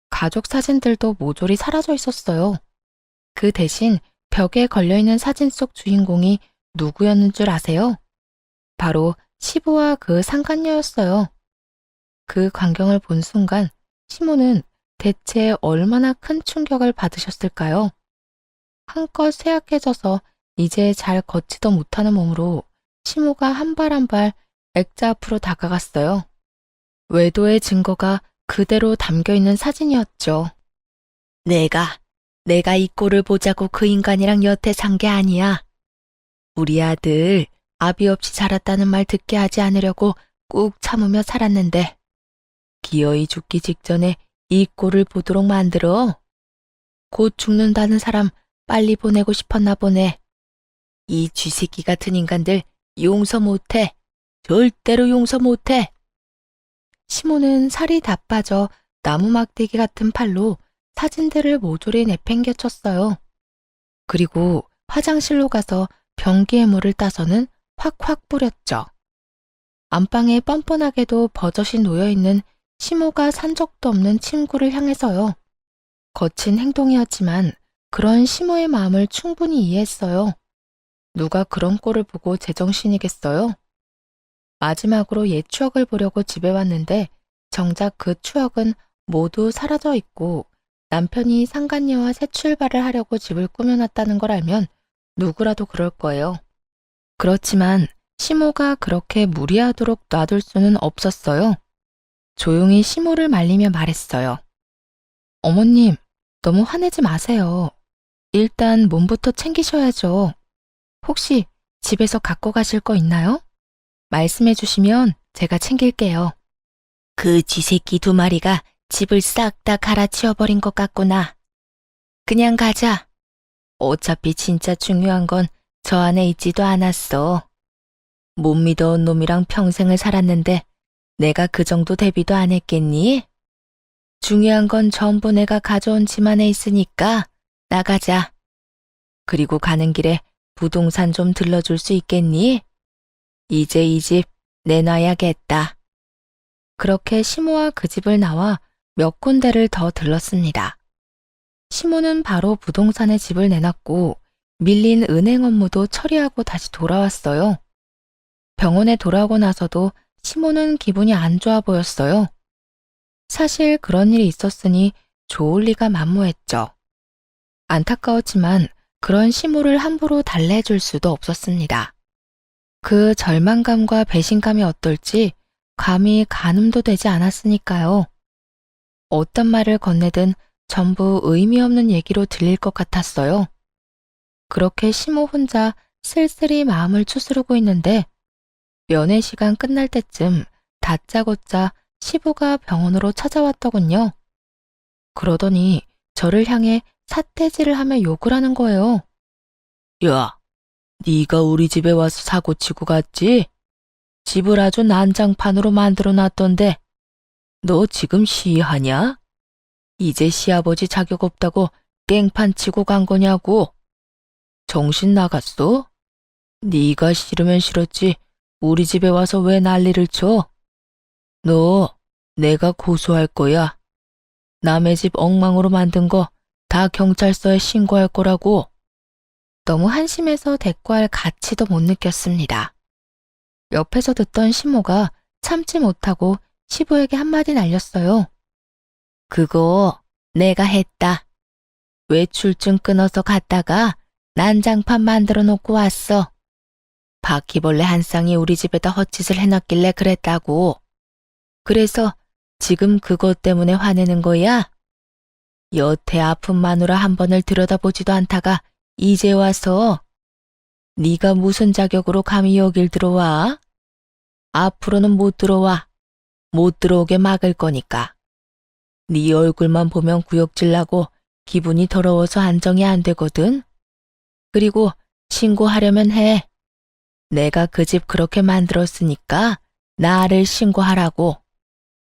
Speaker 1: 가족 사진들도 모조리 사라져 있었어요. 그 대신 벽에 걸려있는 사진 속 주인공이 누구였는 줄 아세요? 바로 시부와 그 상간녀였어요. 그 광경을 본 순간 시모는 대체 얼마나 큰 충격을 받으셨을까요? 한껏 쇠약해져서 이제 잘 걷지도 못하는 몸으로 시모가 한 발 한 발 액자 앞으로 다가갔어요. 외도의 증거가 그대로 담겨있는 사진이었죠.
Speaker 2: 내가 이 꼴을 보자고 그 인간이랑 여태 산 게 아니야. 우리 아들 아비 없이 자랐다는 말 듣게 하지 않으려고 꾹 참으며 살았는데 기어이 죽기 직전에 이 꼴을 보도록 만들어. 곧 죽는다는 사람 빨리 보내고 싶었나 보네. 이 쥐새끼 같은 인간들 용서 못해. 절대로 용서 못해.
Speaker 1: 시모는 살이 다 빠져 나무 막대기 같은 팔로 사진들을 모조리 내팽개쳤어요. 그리고 화장실로 가서 변기에 물을 따서는 확확 뿌렸죠. 안방에 뻔뻔하게도 버젓이 놓여있는 시모가 산 적도 없는 침구를 향해서요. 거친 행동이었지만 그런 시모의 마음을 충분히 이해했어요. 누가 그런 꼴을 보고 제정신이겠어요? 마지막으로 옛 추억을 보려고 집에 왔는데 정작 그 추억은 모두 사라져 있고 남편이 상간녀와 새 출발을 하려고 집을 꾸며놨다는 걸 알면 누구라도 그럴 거예요. 그렇지만 시모가 그렇게 무리하도록 놔둘 수는 없었어요. 조용히 시모를 말리며 말했어요. 어머님, 너무 화내지 마세요. 일단 몸부터 챙기셔야죠. 혹시 집에서 갖고 가실 거 있나요? 말씀해 주시면 제가 챙길게요.
Speaker 2: 그 쥐새끼 2마리가 집을 싹 다 갈아치워버린 것 같구나. 그냥 가자. 어차피 진짜 중요한 건 저 안에 있지도 않았어. 못 믿어온 놈이랑 평생을 살았는데 내가 그 정도 대비도 안 했겠니?
Speaker 1: 중요한 건 전부 내가 가져온 짐 안에 있으니까 나가자. 그리고 가는 길에 부동산 좀 들러줄 수 있겠니? 이제 이 집 내놔야겠다. 그렇게 시모와 그 집을 나와 몇 군데를 더 들렀습니다. 시모는 바로 부동산에 집을 내놨고 밀린 은행 업무도 처리하고 다시 돌아왔어요. 병원에 돌아오고 나서도 시모는 기분이 안 좋아 보였어요. 사실 그런 일이 있었으니 좋을 리가 만무했죠. 안타까웠지만 그런 시모를 함부로 달래줄 수도 없었습니다. 그 절망감과 배신감이 어떨지 감히 가늠도 되지 않았으니까요. 어떤 말을 건네든 전부 의미 없는 얘기로 들릴 것 같았어요. 그렇게 시모 혼자 쓸쓸히 마음을 추스르고 있는데 면회 시간 끝날 때쯤 다짜고짜 시부가 병원으로 찾아왔더군요. 그러더니 저를 향해 삿대질을 하며 욕을 하는 거예요.
Speaker 2: 야, 네가 우리 집에 와서 사고 치고 갔지? 집을 아주 난장판으로 만들어 놨던데 너 지금 시하냐? 이제 시아버지 자격 없다고 깽판 치고 간 거냐고? 정신 나갔어? 네가 싫으면 싫었지 우리 집에 와서 왜 난리를 쳐? 너 내가 고소할 거야. 남의 집 엉망으로 만든 거 다 경찰서에 신고할 거라고.
Speaker 1: 너무 한심해서 대꾸할 가치도 못 느꼈습니다. 옆에서 듣던 시모가 참지 못하고 시부에게 한마디 날렸어요. 그거 내가 했다. 외출증 끊어서 갔다가 난장판 만들어 놓고 왔어. 바퀴벌레 한 쌍이 우리 집에다 헛짓을 해놨길래 그랬다고. 그래서 지금 그것 때문에 화내는 거야? 여태 아픈 마누라 한 번을 들여다보지도 않다가 이제 와서 네가 무슨 자격으로 감히 여길 들어와? 앞으로는 못 들어와. 못 들어오게 막을 거니까. 네 얼굴만 보면 구역질 나고 기분이 더러워서 안정이 안 되거든. 그리고 신고하려면 해. 내가 그 집 그렇게 만들었으니까 나를 신고하라고.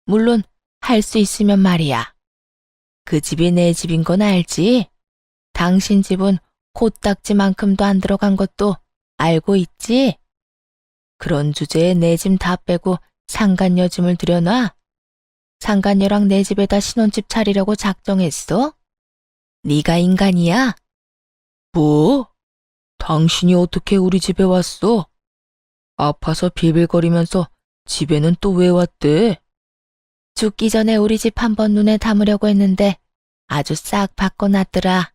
Speaker 1: 물론 할 수 있으면 말이야. 그 집이 내 집인 건 알지? 당신 집은 코딱지만큼도 안 들어간 것도 알고 있지? 그런 주제에 내 짐 다 빼고 상간녀 짐을 들여놔? 상간녀랑 내 집에다 신혼집 차리려고 작정했어? 네가 인간이야?
Speaker 2: 뭐? 당신이 어떻게 우리 집에 왔어? 아파서 빌빌거리면서 집에는 또 왜 왔대?
Speaker 1: 죽기 전에 우리 집 한번 눈에 담으려고 했는데 아주 싹 바꿔놨더라.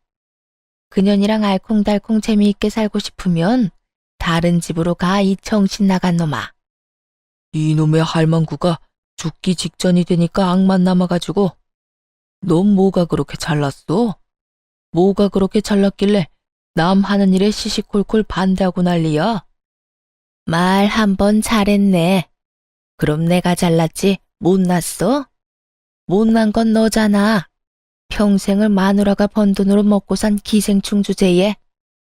Speaker 1: 그년이랑 알콩달콩 재미있게 살고 싶으면 다른 집으로 가, 이 정신 나간 놈아.
Speaker 2: 이놈의 할망구가 죽기 직전이 되니까 악만 남아가지고 넌 뭐가 그렇게 잘났어? 뭐가 그렇게 잘났길래 남 하는 일에 시시콜콜 반대하고 난리야?
Speaker 1: 말 한 번 잘했네. 그럼 내가 잘났지 못났어? 못난 건 너잖아. 평생을 마누라가 번 돈으로 먹고 산 기생충 주제에.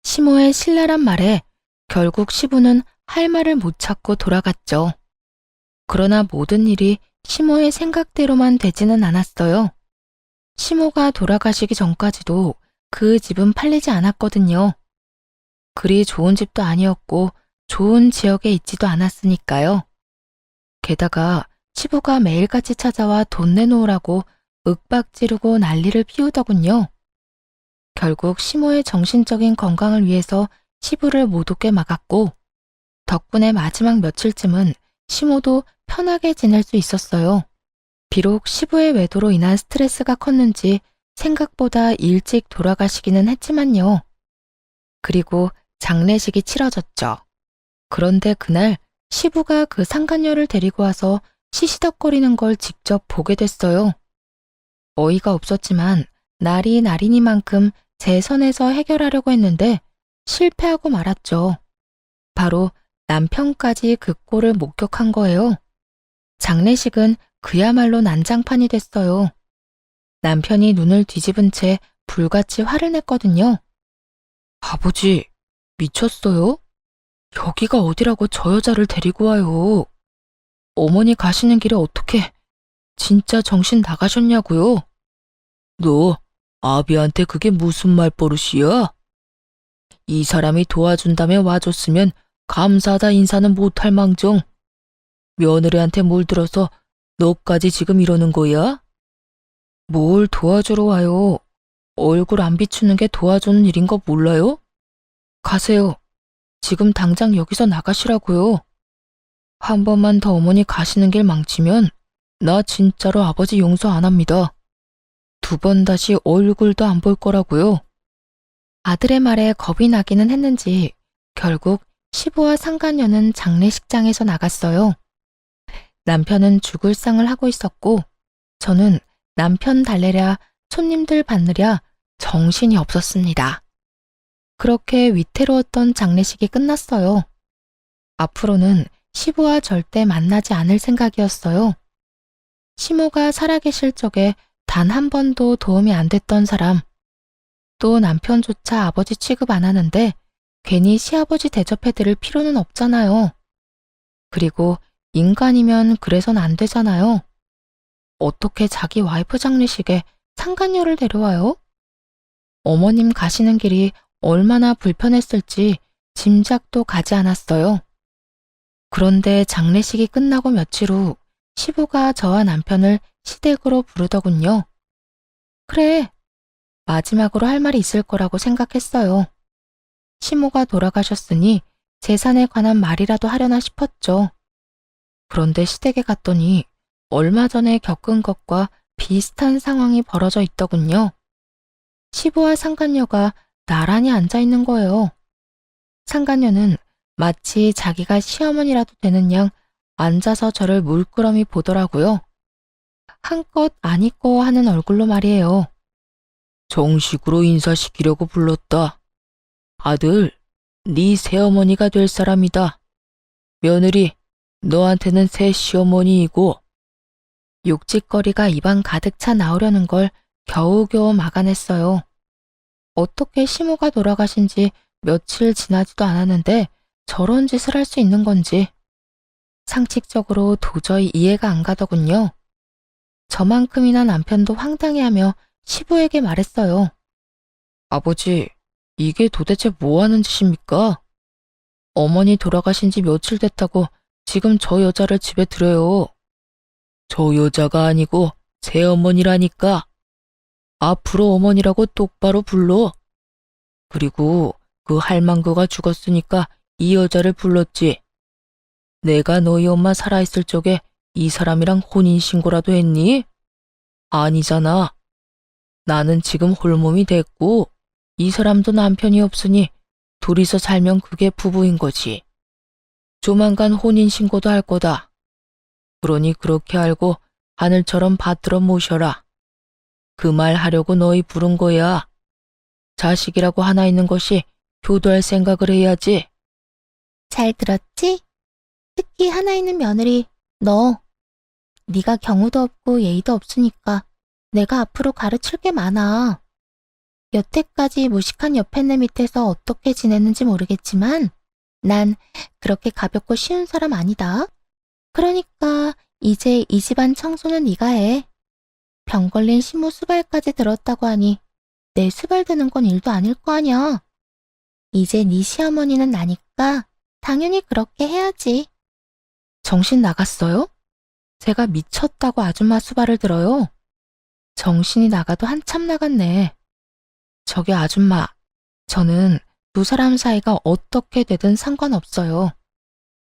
Speaker 1: 시모의 신랄한 말에 결국 시부는 할 말을 못 찾고 돌아갔죠. 그러나 모든 일이 시모의 생각대로만 되지는 않았어요. 시모가 돌아가시기 전까지도 그 집은 팔리지 않았거든요. 그리 좋은 집도 아니었고 좋은 지역에 있지도 않았으니까요. 게다가 시부가 매일같이 찾아와 돈 내놓으라고 윽박지르고 난리를 피우더군요. 결국 시모의 정신적인 건강을 위해서 시부를 못 오게 막았고 덕분에 마지막 며칠쯤은 시모도 편하게 지낼 수 있었어요. 비록 시부의 외도로 인한 스트레스가 컸는지 생각보다 일찍 돌아가시기는 했지만요. 그리고 장례식이 치러졌죠. 그런데 그날 시부가 그 상간녀를 데리고 와서 시시덕거리는 걸 직접 보게 됐어요. 어이가 없었지만 날이니만큼 제 선에서 해결하려고 했는데 실패하고 말았죠. 바로 남편까지 그 꼴을 목격한 거예요. 장례식은 그야말로 난장판이 됐어요. 남편이 눈을 뒤집은 채 불같이 화를 냈거든요.
Speaker 2: 아버지, 미쳤어요? 여기가 어디라고 저 여자를 데리고 와요. 어머니 가시는 길에 어떻게 진짜 정신 나가셨냐고요? 너 아비한테 그게 무슨 말버릇이야? 이 사람이 도와준다며 와줬으면 감사하다 인사는 못할 망정. 며느리한테 몰들어서 너까지 지금 이러는 거야? 뭘 도와주러 와요? 얼굴 안 비추는 게 도와주는 일인 거 몰라요? 가세요. 지금 당장 여기서 나가시라고요. 한 번만 더 어머니 가시는 길 망치면 나 진짜로 아버지 용서 안 합니다. 2번 다시 얼굴도 안 볼 거라고요.
Speaker 1: 아들의 말에 겁이 나기는 했는지 결국 시부와 상간녀는 장례식장에서 나갔어요. 남편은 죽을 상을 하고 있었고 저는 남편 달래랴 손님들 받느랴 정신이 없었습니다. 그렇게 위태로웠던 장례식이 끝났어요. 앞으로는 시부와 절대 만나지 않을 생각이었어요. 시모가 살아계실 적에 단 한 번도 도움이 안 됐던 사람, 또 남편조차 아버지 취급 안 하는데 괜히 시아버지 대접해드릴 필요는 없잖아요. 그리고 인간이면 그래선 안 되잖아요. 어떻게 자기 와이프 장례식에 상간녀를 데려와요? 어머님 가시는 길이 얼마나 불편했을지 짐작도 가지 않았어요. 그런데 장례식이 끝나고 며칠 후 시부가 저와 남편을 시댁으로 부르더군요. 그래, 마지막으로 할 말이 있을 거라고 생각했어요. 시모가 돌아가셨으니 재산에 관한 말이라도 하려나 싶었죠. 그런데 시댁에 갔더니 얼마 전에 겪은 것과 비슷한 상황이 벌어져 있더군요. 시부와 상간녀가 나란히 앉아 있는 거예요. 상간녀는 마치 자기가 시어머니라도 되는 양 앉아서 저를 물끄러미 보더라고요. 한껏 안 이뻐하는 얼굴로 말이에요.
Speaker 2: 정식으로 인사시키려고 불렀다. 아들, 네 새어머니가 될 사람이다. 며느리, 너한테는 새 시어머니이고.
Speaker 1: 욕짓거리가 입안 가득 차 나오려는 걸 겨우겨우 막아냈어요. 어떻게 시모가 돌아가신 지 며칠 지나지도 않았는데 저런 짓을 할 수 있는 건지 상식적으로 도저히 이해가 안 가더군요. 저만큼이나 남편도 황당해하며 시부에게 말했어요.
Speaker 2: 아버지, 이게 도대체 뭐 하는 짓입니까? 어머니 돌아가신 지 며칠 됐다고 지금 저 여자를 집에 들여요. 저 여자가 아니고 새어머니라니까. 앞으로 어머니라고 똑바로 불러. 그리고 그 할망구가 죽었으니까 이 여자를 불렀지. 내가 너희 엄마 살아있을 적에 이 사람이랑 혼인신고라도 했니? 아니잖아. 나는 지금 홀몸이 됐고 이 사람도 남편이 없으니 둘이서 살면 그게 부부인 거지. 조만간 혼인신고도 할 거다. 그러니 그렇게 알고 하늘처럼 받들어 모셔라. 그 말 하려고 너희 부른 거야. 자식이라고 하나 있는 것이 효도할 생각을 해야지.
Speaker 3: 잘 들었지? 특히 하나 있는 며느리, 너. 네가 경우도 없고 예의도 없으니까 내가 앞으로 가르칠 게 많아. 여태까지 무식한 옆에내 밑에서 어떻게 지냈는지 모르겠지만 난 그렇게 가볍고 쉬운 사람 아니다. 그러니까 이제 이 집안 청소는 네가 해. 병 걸린 시모 수발까지 들었다고 하니 내 수발 드는 건 일도 아닐 거 아냐. 이제 네 시어머니는 나니까 당연히 그렇게 해야지.
Speaker 1: 정신 나갔어요? 제가 미쳤다고 아줌마 수발을 들어요. 정신이 나가도 한참 나갔네. 저기 아줌마, 저는 두 사람 사이가 어떻게 되든 상관없어요.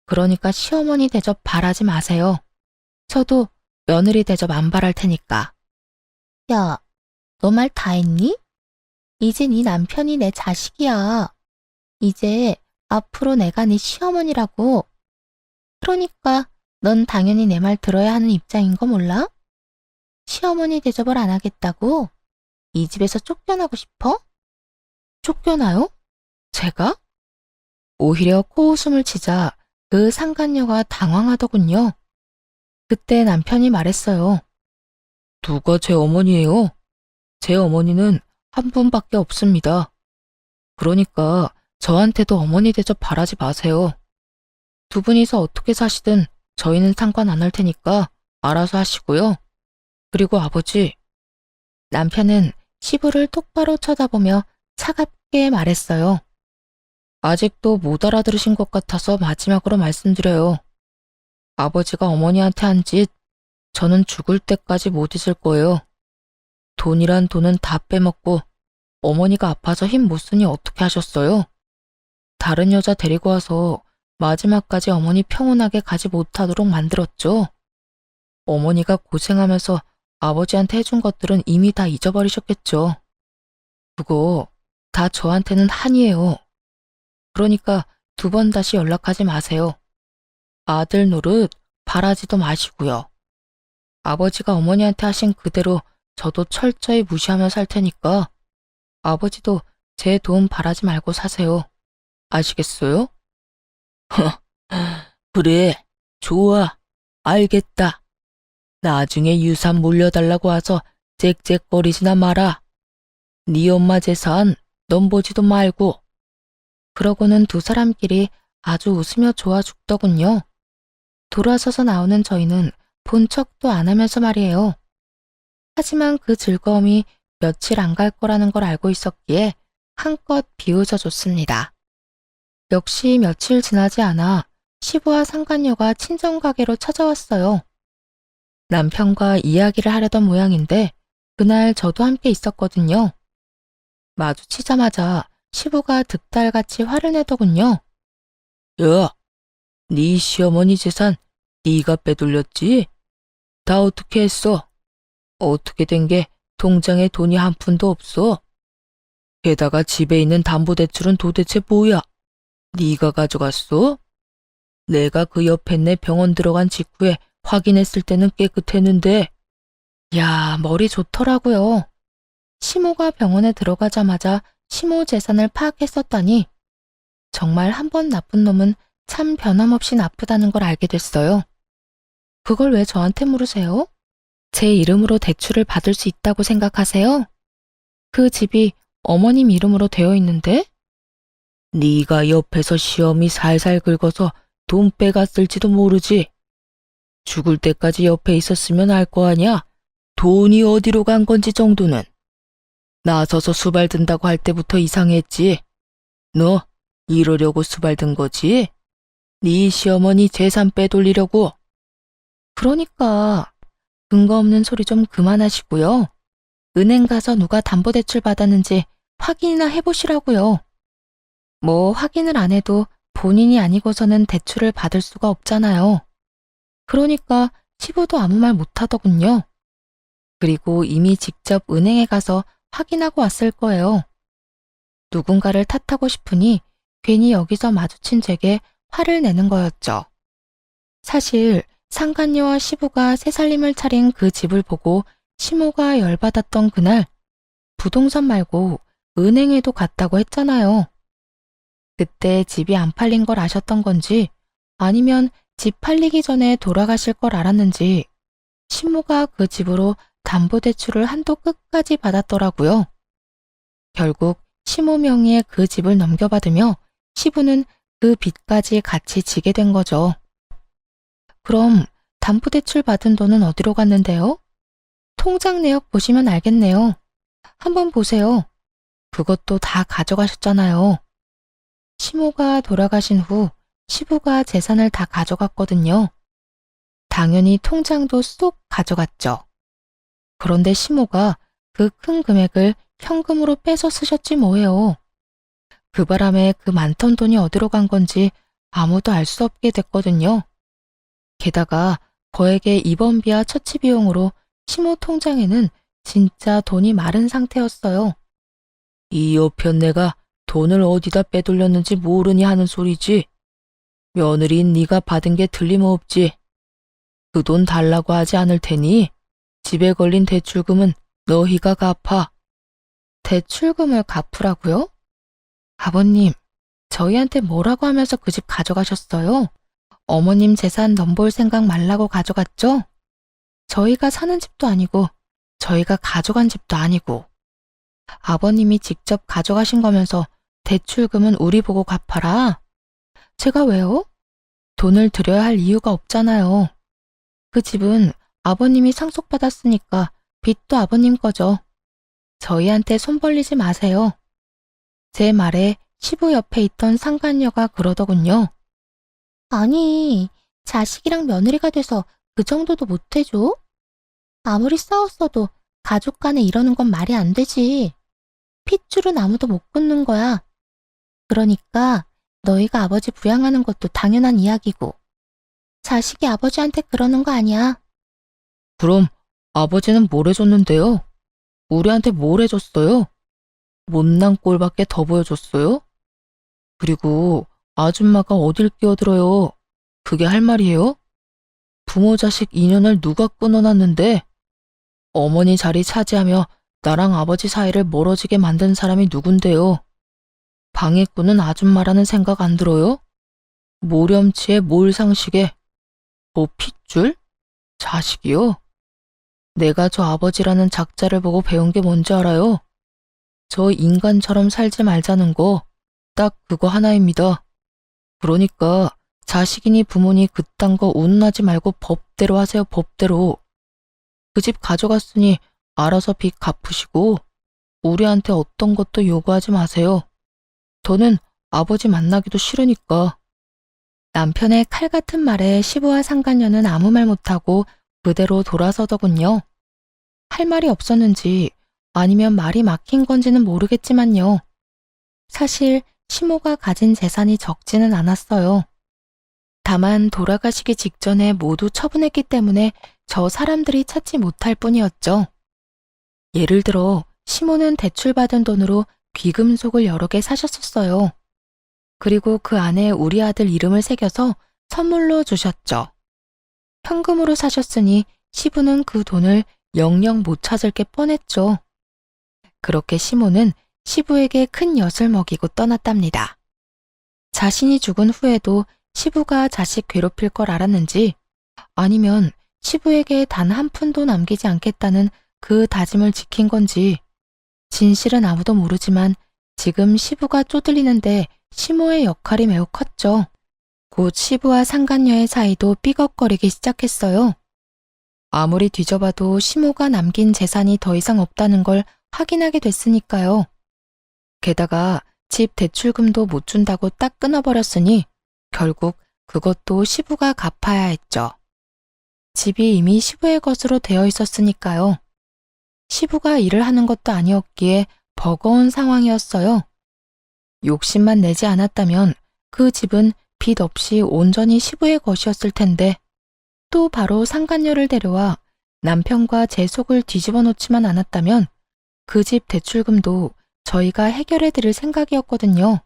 Speaker 1: 그러니까 시어머니 대접 바라지 마세요. 저도 며느리 대접 안 바랄 테니까.
Speaker 3: 야, 너 말 다 했니? 이제 네 남편이 내 자식이야. 이제 앞으로 내가 네 시어머니라고. 그러니까 넌 당연히 내 말 들어야 하는 입장인 거 몰라? 시어머니 대접을 안 하겠다고? 이 집에서 쫓겨나고 싶어?
Speaker 1: 쫓겨나요? 제가? 오히려 코웃음을 치자 그 상간녀가 당황하더군요. 그때 남편이 말했어요.
Speaker 2: 누가 제 어머니예요? 제 어머니는 한 분밖에 없습니다. 그러니까 저한테도 어머니 대접 바라지 마세요. 두 분이서 어떻게 사시든 저희는 상관 안 할 테니까 알아서 하시고요. 그리고 아버지,
Speaker 3: 남편은 시부를 똑바로 쳐다보며 차갑게 말했어요.
Speaker 2: 아직도 못 알아들으신 것 같아서 마지막으로 말씀드려요. 아버지가 어머니한테 한 짓, 저는 죽을 때까지 못 잊을 거예요. 돈이란 돈은 다 빼먹고 어머니가 아파서 힘 못 쓰니 어떻게 하셨어요? 다른 여자 데리고 와서 마지막까지 어머니 평온하게 가지 못하도록 만들었죠. 어머니가 고생하면서 아버지한테 해준 것들은 이미 다 잊어버리셨겠죠. 그거 다 저한테는 한이에요. 그러니까 2번 다시 연락하지 마세요. 아들 노릇 바라지도 마시고요. 아버지가 어머니한테 하신 그대로 저도 철저히 무시하며 살 테니까 아버지도 제 도움 바라지 말고 사세요. 아시겠어요? 그래, 좋아, 알겠다. 나중에 유산 물려달라고 와서 짹짹거리지나 마라. 네 엄마 재산 넘보지도 말고.
Speaker 3: 그러고는 두 사람끼리 아주 웃으며 좋아 죽더군요. 돌아서서 나오는 저희는 본 척도 안 하면서 말이에요. 하지만 그 즐거움이 며칠 안 갈 거라는 걸 알고 있었기에 한껏 비웃어 줬습니다. 역시 며칠 지나지 않아 시부와 상간녀가 친정가게로 찾아왔어요. 남편과 이야기를 하려던 모양인데 그날 저도 함께 있었거든요. 마주치자마자 시부가 득달같이 화를 내더군요.
Speaker 2: 야, 네 시어머니 재산 네가 빼돌렸지? 다 어떻게 했어? 어떻게 된 게 통장에 돈이 한 푼도 없어? 게다가 집에 있는 담보대출은 도대체 뭐야? 네가 가져갔어? 내가 그 옆에 내 병원 들어간 직후에 확인했을 때는 깨끗했는데.
Speaker 3: 야, 머리 좋더라고요. 시모가 병원에 들어가자마자 시모 재산을 파악했었다니. 정말 한 번 나쁜 놈은 참 변함없이 나쁘다는 걸 알게 됐어요. 그걸 왜 저한테 물으세요? 제 이름으로 대출을 받을 수 있다고 생각하세요? 그 집이 어머님 이름으로 되어 있는데?
Speaker 2: 네가 옆에서 시험이 살살 긁어서 돈 빼갔을지도 모르지. 죽을 때까지 옆에 있었으면 알 거 아냐? 돈이 어디로 간 건지 정도는. 나서서 수발든다고 할 때부터 이상했지. 너 이러려고 수발든 거지? 네 시어머니 재산 빼돌리려고.
Speaker 3: 그러니까 근거 없는 소리 좀 그만하시고요. 은행 가서 누가 담보대출 받았는지 확인이나 해보시라고요. 뭐 확인을 안 해도 본인이 아니고서는 대출을 받을 수가 없잖아요. 그러니까 시부도 아무 말 못하더군요. 그리고 이미 직접 은행에 가서 확인하고 왔을 거예요. 누군가를 탓하고 싶으니 괜히 여기서 마주친 제게 화를 내는 거였죠. 사실 상간녀와 시부가 새살림을 차린 그 집을 보고 시모가 열받았던 그날 부동산 말고 은행에도 갔다고 했잖아요. 그때 집이 안 팔린 걸 아셨던 건지 아니면 집 팔리기 전에 돌아가실 걸 알았는지 시모가 그 집으로 담보대출을 한도 끝까지 받았더라고요. 결국 시모 명의의 그 집을 넘겨받으며 시부는 그 빚까지 같이 지게 된 거죠. 그럼 담보대출 받은 돈은 어디로 갔는데요? 통장 내역 보시면 알겠네요. 한번 보세요. 그것도 다 가져가셨잖아요. 시모가 돌아가신 후 시부가 재산을 다 가져갔거든요. 당연히 통장도 쏙 가져갔죠. 그런데 시모가 그 큰 금액을 현금으로 빼서 쓰셨지 뭐예요. 그 바람에 그 많던 돈이 어디로 간 건지 아무도 알 수 없게 됐거든요. 게다가 거액의 입원비와 처치 비용으로 시모 통장에는 진짜 돈이 마른 상태였어요.
Speaker 2: 이 여편네가 돈을 어디다 빼돌렸는지 모르니 하는 소리지. 며느리인 네가 받은 게 틀림없지. 그 돈 달라고 하지 않을 테니 집에 걸린 대출금은 너희가 갚아.
Speaker 3: 대출금을 갚으라고요? 아버님, 저희한테 뭐라고 하면서 그 집 가져가셨어요? 어머님 재산 넘볼 생각 말라고 가져갔죠? 저희가 사는 집도 아니고 저희가 가져간 집도 아니고 아버님이 직접 가져가신 거면서 대출금은 우리 보고 갚아라. 제가 왜요? 돈을 드려야 할 이유가 없잖아요. 그 집은
Speaker 1: 아버님이 상속받았으니까 빚도 아버님 거죠. 저희한테 손 벌리지 마세요. 제 말에 시부 옆에 있던 상간녀가 그러더군요.
Speaker 3: 아니, 자식이랑 며느리가 돼서 그 정도도 못 해줘? 아무리 싸웠어도 가족 간에 이러는 건 말이 안 되지. 핏줄은 아무도 못 끊는 거야. 그러니까 너희가 아버지 부양하는 것도 당연한 이야기고. 자식이 아버지한테 그러는 거 아니야.
Speaker 2: 그럼 아버지는 뭘 해줬는데요? 우리한테 뭘 해줬어요? 못난 꼴밖에 더 보여줬어요? 그리고 아줌마가 어딜 끼어들어요? 그게 할 말이에요? 부모 자식 인연을 누가 끊어놨는데? 어머니 자리 차지하며 나랑 아버지 사이를 멀어지게 만든 사람이 누군데요? 방해꾼은 아줌마라는 생각 안 들어요? 모렴치에 몰상식에 뭐 핏줄? 자식이요? 내가 저 아버지라는 작자를 보고 배운 게 뭔지 알아요? 저 인간처럼 살지 말자는 거 딱 그거 하나입니다. 그러니까 자식이니 부모니 그딴 거 운운하지 말고 법대로 하세요, 법대로. 그 집 가져갔으니 알아서 빚 갚으시고 우리한테 어떤 것도 요구하지 마세요. 저는 아버지 만나기도 싫으니까.
Speaker 1: 남편의 칼 같은 말에 시부와 상간녀는 아무 말 못하고 그대로 돌아서더군요. 할 말이 없었는지 아니면 말이 막힌 건지는 모르겠지만요. 사실 시모가 가진 재산이 적지는 않았어요. 다만 돌아가시기 직전에 모두 처분했기 때문에 저 사람들이 찾지 못할 뿐이었죠. 예를 들어 시모는 대출받은 돈으로 귀금속을 여러 개 사셨었어요. 그리고 그 안에 우리 아들 이름을 새겨서 선물로 주셨죠. 현금으로 사셨으니 시부는 그 돈을 영영 못 찾을 게 뻔했죠. 그렇게 시모는 시부에게 큰 엿을 먹이고 떠났답니다. 자신이 죽은 후에도 시부가 자식 괴롭힐 걸 알았는지 아니면 시부에게 단 한 푼도 남기지 않겠다는 그 다짐을 지킨 건지 진실은 아무도 모르지만 지금 시부가 쪼들리는데 시모의 역할이 매우 컸죠. 곧 시부와 상간녀의 사이도 삐걱거리기 시작했어요. 아무리 뒤져봐도 시모가 남긴 재산이 더 이상 없다는 걸 확인하게 됐으니까요. 게다가 집 대출금도 못 준다고 딱 끊어버렸으니 결국 그것도 시부가 갚아야 했죠. 집이 이미 시부의 것으로 되어 있었으니까요. 시부가 일을 하는 것도 아니었기에 버거운 상황이었어요. 욕심만 내지 않았다면 그 집은 빚 없이 온전히 시부의 것이었을 텐데 또 바로 상간녀를 데려와 남편과 제 속을 뒤집어 놓지만 않았다면 그 집 대출금도 저희가 해결해 드릴 생각이었거든요.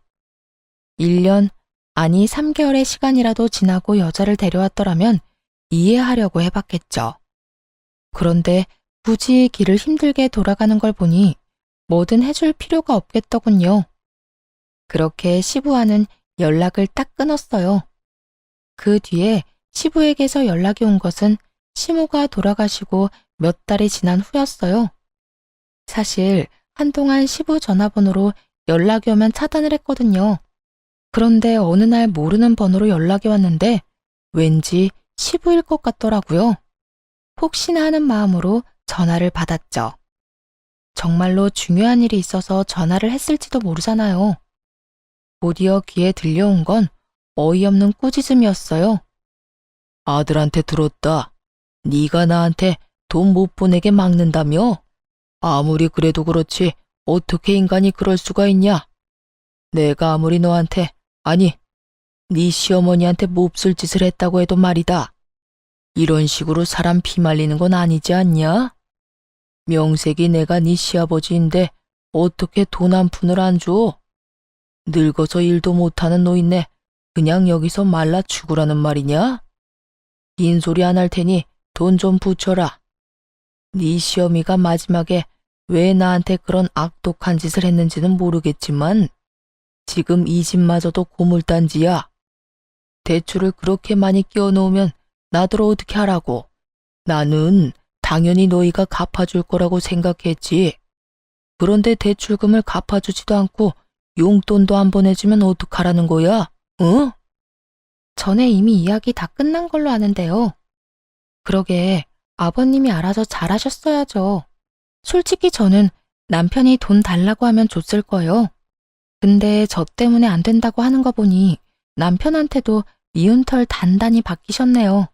Speaker 1: 1년, 아니 3개월의 시간이라도 지나고 여자를 데려왔더라면 이해하려고 해봤겠죠. 그런데 굳이 길을 힘들게 돌아가는 걸 보니 뭐든 해줄 필요가 없겠더군요. 그렇게 시부와는 연락을 딱 끊었어요. 그 뒤에 시부에게서 연락이 온 것은 시모가 돌아가시고 몇 달이 지난 후였어요. 사실 한동안 시부 전화번호로 연락이 오면 차단을 했거든요. 그런데 어느 날 모르는 번호로 연락이 왔는데 왠지 시부일 것 같더라고요. 혹시나 하는 마음으로 전화를 받았죠. 정말로 중요한 일이 있어서 전화를 했을지도 모르잖아요. 곧이어 귀에 들려온 건 어이없는 꾸짖음이었어요.
Speaker 2: 아들한테 들었다. 네가 나한테 돈 못 보내게 막는다며? 아무리 그래도 그렇지 어떻게 인간이 그럴 수가 있냐? 내가 아무리 너한테, 아니, 네 시어머니한테 몹쓸 짓을 했다고 해도 말이다. 이런 식으로 사람 피말리는 건 아니지 않냐? 명색이 내가 네 시아버지인데 어떻게 돈 한 푼을 안 줘? 늙어서 일도 못하는 노인네 그냥 여기서 말라 죽으라는 말이냐? 긴 소리 안 할 테니 돈 좀 붙여라. 네 시어미가 마지막에 왜 나한테 그런 악독한 짓을 했는지는 모르겠지만 지금 이 집마저도 고물단지야. 대출을 그렇게 많이 끼워놓으면 나더러 어떻게 하라고. 나는 당연히 너희가 갚아줄 거라고 생각했지. 그런데 대출금을 갚아주지도 않고 용돈도 안 보내주면 어떡하라는 거야? 응?
Speaker 1: 전에 이미 이야기 다 끝난 걸로 아는데요. 그러게
Speaker 3: 아버님이 알아서 잘하셨어야죠. 솔직히 저는 남편이 돈 달라고 하면 줬을 거예요. 근데 저 때문에 안 된다고 하는 거 보니 남편한테도 미운 털 단단히 박히셨네요.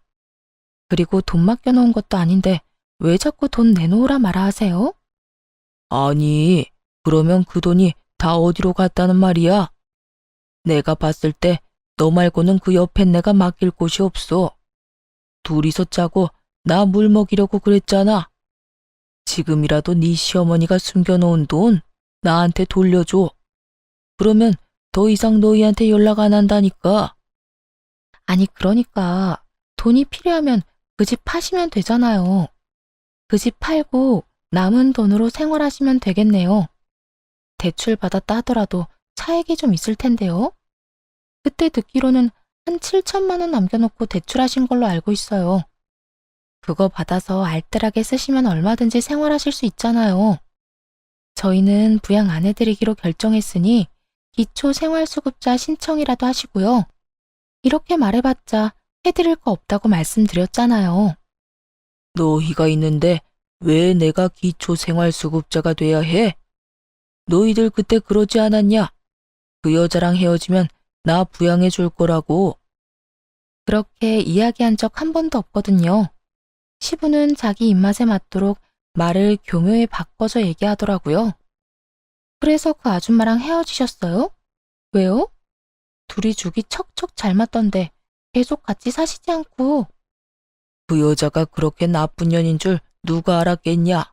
Speaker 3: 그리고 돈 맡겨놓은 것도 아닌데 왜 자꾸 돈 내놓으라 말아 하세요?
Speaker 2: 아니, 그러면 그 돈이 다 어디로 갔다는 말이야? 내가 봤을 때 너 말고는 그 옆엔 내가 맡길 곳이 없어. 둘이서 짜고 나 물 먹이려고 그랬잖아. 지금이라도 네 시어머니가 숨겨놓은 돈 나한테 돌려줘. 그러면 더 이상 너희한테 연락 안 한다니까.
Speaker 3: 아니 그러니까 돈이 필요하면 그 집 파시면 되잖아요. 그 집 팔고 남은 돈으로 생활하시면 되겠네요. 대출 받았다 하더라도 차익이 좀 있을 텐데요. 그때 듣기로는 한 7천만 원 남겨놓고 대출하신 걸로 알고 있어요. 그거 받아서 알뜰하게 쓰시면 얼마든지 생활하실 수 있잖아요. 저희는 부양 안 해드리기로 결정했으니 기초생활수급자 신청이라도 하시고요. 이렇게 말해봤자 해드릴 거 없다고 말씀드렸잖아요.
Speaker 2: 너희가 있는데 왜 내가 기초생활수급자가 돼야 해? 너희들 그때 그러지 않았냐? 그 여자랑 헤어지면 나 부양해 줄 거라고.
Speaker 3: 그렇게 이야기한 적 한 번도 없거든요. 시부는 자기 입맛에 맞도록 말을 교묘히 바꿔서 얘기하더라고요. 그래서 그 아줌마랑 헤어지셨어요? 왜요? 둘이 죽이 척척 잘 맞던데 계속 같이 사시지 않고.
Speaker 2: 그 여자가 그렇게 나쁜 년인 줄 누가 알았겠냐?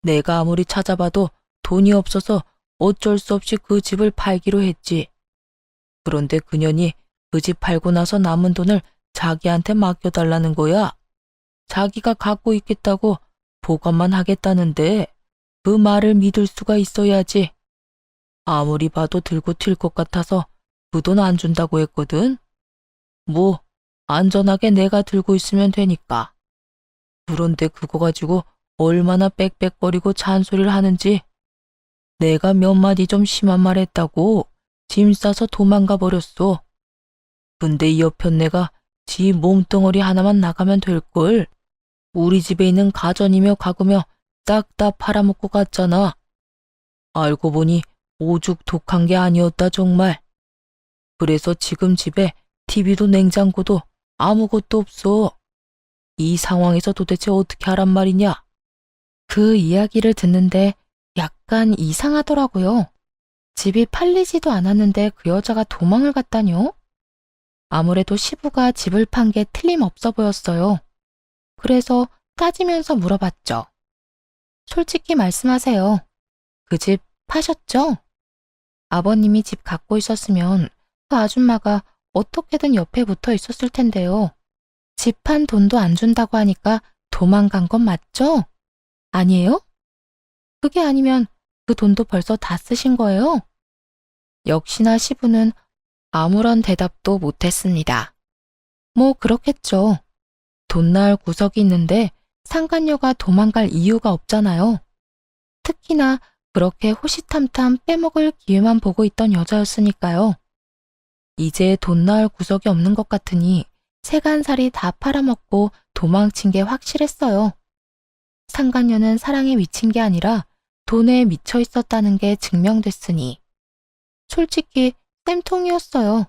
Speaker 2: 내가 아무리 찾아봐도 돈이 없어서 어쩔 수 없이 그 집을 팔기로 했지. 그런데 그년이 그 집 팔고 나서 남은 돈을 자기한테 맡겨달라는 거야. 자기가 갖고 있겠다고 보관만 하겠다는데 그 말을 믿을 수가 있어야지. 아무리 봐도 들고 튈 것 같아서 그 돈 안 준다고 했거든. 뭐 안전하게 내가 들고 있으면 되니까. 그런데 그거 가지고 얼마나 빽빽거리고 잔소리를 하는지. 내가 몇 마디 좀 심한 말 했다고 짐 싸서 도망가 버렸어. 근데 이 여편네가 지 몸뚱어리 하나만 나가면 될걸. 우리 집에 있는 가전이며 가구며 싹 다 팔아먹고 갔잖아. 알고 보니 오죽 독한 게 아니었다 정말. 그래서 지금 집에 TV도 냉장고도 아무것도 없어. 이 상황에서 도대체 어떻게 하란 말이냐?
Speaker 3: 그 이야기를 듣는데 약간 이상하더라고요. 집이 팔리지도 않았는데 그 여자가 도망을 갔다뇨? 아무래도 시부가 집을 판 게 틀림없어 보였어요. 그래서 따지면서 물어봤죠. 솔직히 말씀하세요. 그 집 파셨죠? 아버님이 집 갖고 있었으면 그 아줌마가 어떻게든 옆에 붙어 있었을 텐데요. 집 판 돈도 안 준다고 하니까 도망간 건 맞죠? 아니에요? 그게 아니면 그 돈도 벌써 다 쓰신 거예요? 역시나 시부는 아무런 대답도 못했습니다. 뭐 그렇겠죠. 돈 나을 구석이 있는데 상간녀가 도망갈 이유가 없잖아요. 특히나 그렇게 호시탐탐 빼먹을 기회만 보고 있던 여자였으니까요. 이제 돈 나을 구석이 없는 것 같으니 세간살이 다 팔아먹고 도망친 게 확실했어요. 상간녀는 사랑에 미친 게 아니라 돈에 미쳐 있었다는 게 증명됐으니. 솔직히 쌤통이었어요.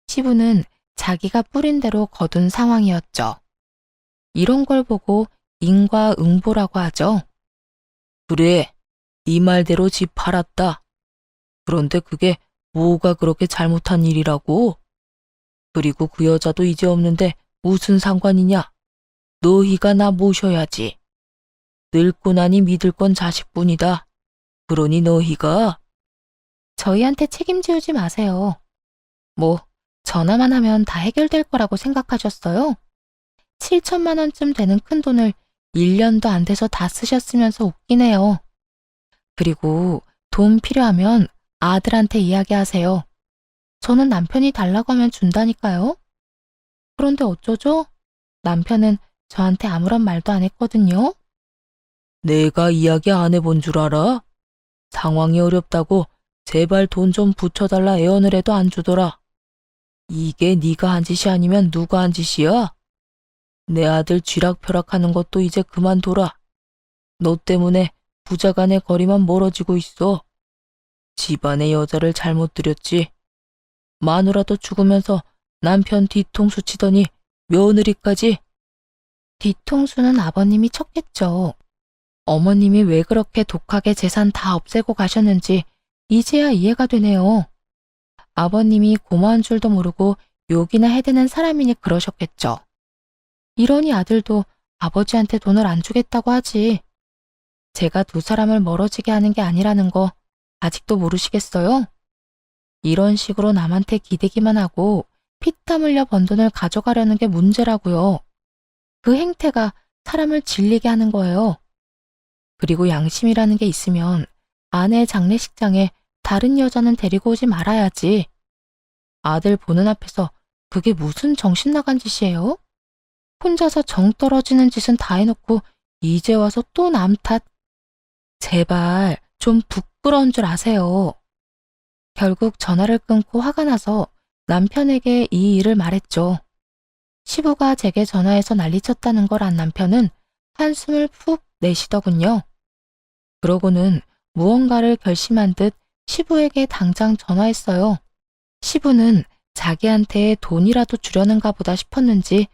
Speaker 3: 시부는 자기가 뿌린 대로 거둔 상황이었죠. 이런 걸 보고 인과응보라고 하죠.
Speaker 2: 그래, 네 말대로 집 팔았다. 그런데 그게 뭐가 그렇게 잘못한 일이라고? 그리고 그 여자도 이제 없는데 무슨 상관이냐? 너희가 나 모셔야지. 늙고 나니 믿을 건 자식뿐이다. 그러니 너희가.
Speaker 3: 저희한테 책임지우지 마세요. 뭐 전화만 하면 다 해결될 거라고 생각하셨어요? 7천만 원쯤 되는 큰 돈을 1년도 안 돼서 다 쓰셨으면서 웃기네요. 그리고 돈 필요하면 아들한테 이야기하세요. 저는 남편이 달라고 하면 준다니까요. 그런데 어쩌죠? 남편은 저한테 아무런 말도 안 했거든요.
Speaker 2: 내가 이야기 안 해본 줄 알아? 상황이 어렵다고 제발 돈 좀 붙여달라 애원을 해도 안 주더라. 이게 네가 한 짓이 아니면 누가 한 짓이야? 내 아들 쥐락펴락하는 것도 이제 그만둬라. 너 때문에 부자 간의 거리만 멀어지고 있어. 집안의 여자를 잘못 들였지. 마누라도 죽으면서 남편 뒤통수 치더니 며느리까지.
Speaker 3: 뒤통수는 아버님이 쳤겠죠. 어머님이 왜 그렇게 독하게 재산 다 없애고 가셨는지 이제야 이해가 되네요. 아버님이 고마운 줄도 모르고 욕이나 해대는 사람이니 그러셨겠죠. 이러니 아들도 아버지한테 돈을 안 주겠다고 하지. 제가 두 사람을 멀어지게 하는 게 아니라는 거 아직도 모르시겠어요? 이런 식으로 남한테 기대기만 하고 피땀 흘려 번 돈을 가져가려는 게 문제라고요. 그 행태가 사람을 질리게 하는 거예요. 그리고 양심이라는 게 있으면 아내 장례식장에 다른 여자는 데리고 오지 말아야지. 아들 보는 앞에서 그게 무슨 정신 나간 짓이에요? 혼자서 정 떨어지는 짓은 다 해놓고 이제 와서 또 남 탓. 제발 좀 부끄러운 줄 아세요. 결국 전화를 끊고 화가 나서 남편에게 이 일을 말했죠. 시부가 제게 전화해서 난리쳤다는 걸 안 남편은 한숨을 푹 내쉬더군요. 그러고는 무언가를 결심한 듯 시부에게 당장 전화했어요. 시부는 자기한테 돈이라도 주려는가 보다 싶었는지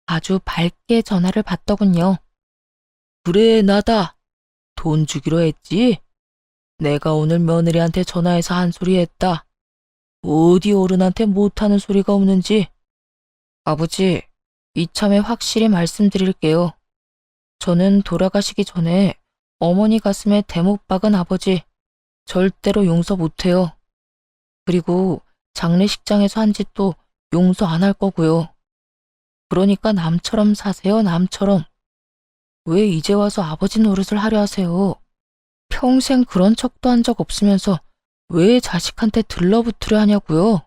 Speaker 3: 아주 밝게 전화를 받더군요.
Speaker 2: 그래, 나다. 돈 주기로 했지? 내가 오늘 며느리한테 전화해서 한 소리 했다. 어디 어른한테 못하는 소리가 없는지. 아버지, 이참에 확실히 말씀드릴게요. 저는 돌아가시기 전에 어머니 가슴에 대못 박은 아버지 절대로 용서 못해요. 그리고 장례식장에서 한 짓도 용서 안 할 거고요. 그러니까 남처럼 사세요, 남처럼. 왜 이제 와서 아버지 노릇을 하려 하세요? 평생 그런 척도 한 적 없으면서 왜 자식한테 들러붙으려 하냐고요?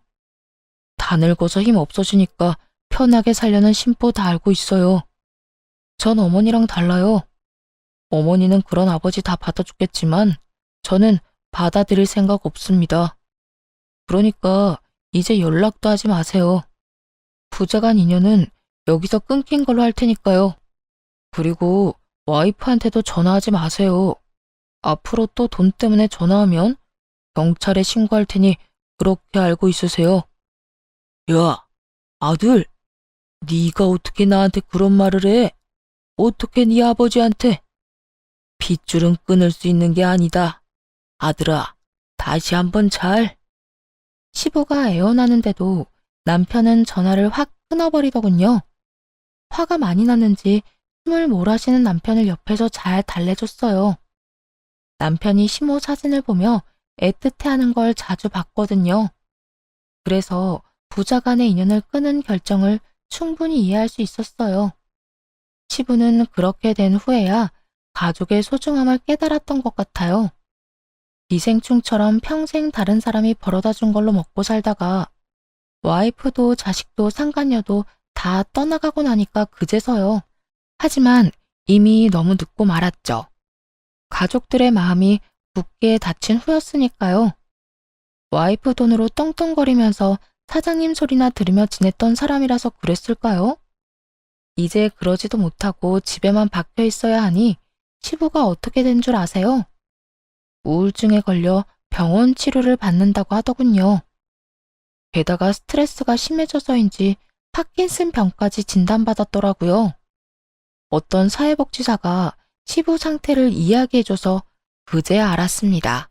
Speaker 2: 다 늙어서 힘 없어지니까 편하게 살려는 심보 다 알고 있어요. 전 어머니랑 달라요. 어머니는 그런 아버지 다 받아줬겠지만 저는 받아들일 생각 없습니다. 그러니까 이제 연락도 하지 마세요. 부자간 인연은 여기서 끊긴 걸로 할 테니까요. 그리고 와이프한테도 전화하지 마세요. 앞으로 또 돈 때문에 전화하면 경찰에 신고할 테니 그렇게 알고 있으세요. 야, 아들, 네가 어떻게 나한테 그런 말을 해? 어떻게 네 아버지한테? 핏줄은 끊을 수 있는 게 아니다. 아들아, 다시 한번 잘.
Speaker 3: 시부가 애원하는데도 남편은 전화를 확 끊어버리더군요. 화가 많이 났는지 숨을 몰아쉬는 남편을 옆에서 잘 달래줬어요. 남편이 시모 사진을 보며 애틋해하는 걸 자주 봤거든요. 그래서 부자 간의 인연을 끊은 결정을 충분히 이해할 수 있었어요. 시부는 그렇게 된 후에야 가족의 소중함을 깨달았던 것 같아요. 기생충처럼 평생 다른 사람이 벌어다 준 걸로 먹고 살다가 와이프도 자식도 상간녀도 다 떠나가고 나니까 그제서요. 하지만 이미 너무 늦고 말았죠. 가족들의 마음이 굳게 닫힌 후였으니까요. 와이프 돈으로 떵떵거리면서 사장님 소리나 들으며 지냈던 사람이라서 그랬을까요? 이제 그러지도 못하고 집에만 박혀 있어야 하니 시부가 어떻게 된 줄 아세요? 우울증에 걸려 병원 치료를 받는다고 하더군요. 게다가 스트레스가 심해져서인지 파킨슨 병까지 진단받았더라고요. 어떤 사회복지사가 시부 상태를 이야기해줘서 그제야 알았습니다.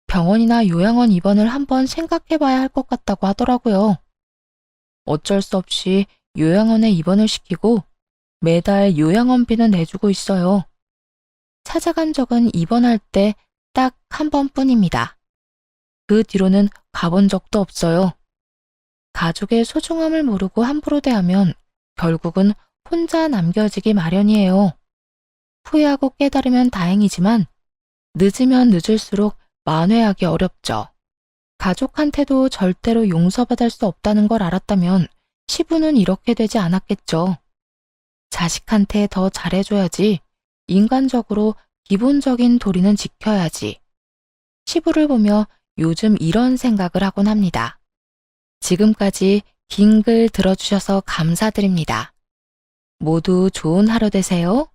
Speaker 3: 병원이나 요양원 입원을 한번 생각해봐야 할 것 같다고 하더라고요. 어쩔 수 없이 요양원에 입원을 시키고 매달 요양원비는 내주고 있어요. 찾아간 적은 입원할 때 딱 한 번뿐입니다. 그 뒤로는 가본 적도 없어요. 가족의 소중함을 모르고 함부로 대하면 결국은 혼자 남겨지기 마련이에요. 후회하고 깨달으면 다행이지만 늦으면 늦을수록 만회하기 어렵죠. 가족한테도 절대로 용서받을 수 없다는 걸 알았다면 시부는 이렇게 되지 않았겠죠. 자식한테 더 잘해줘야지. 인간적으로 기본적인 도리는 지켜야지. 시부를 보며 요즘 이런 생각을 하곤 합니다. 지금까지 긴 글 들어주셔서 감사드립니다.
Speaker 1: 모두 좋은 하루 되세요.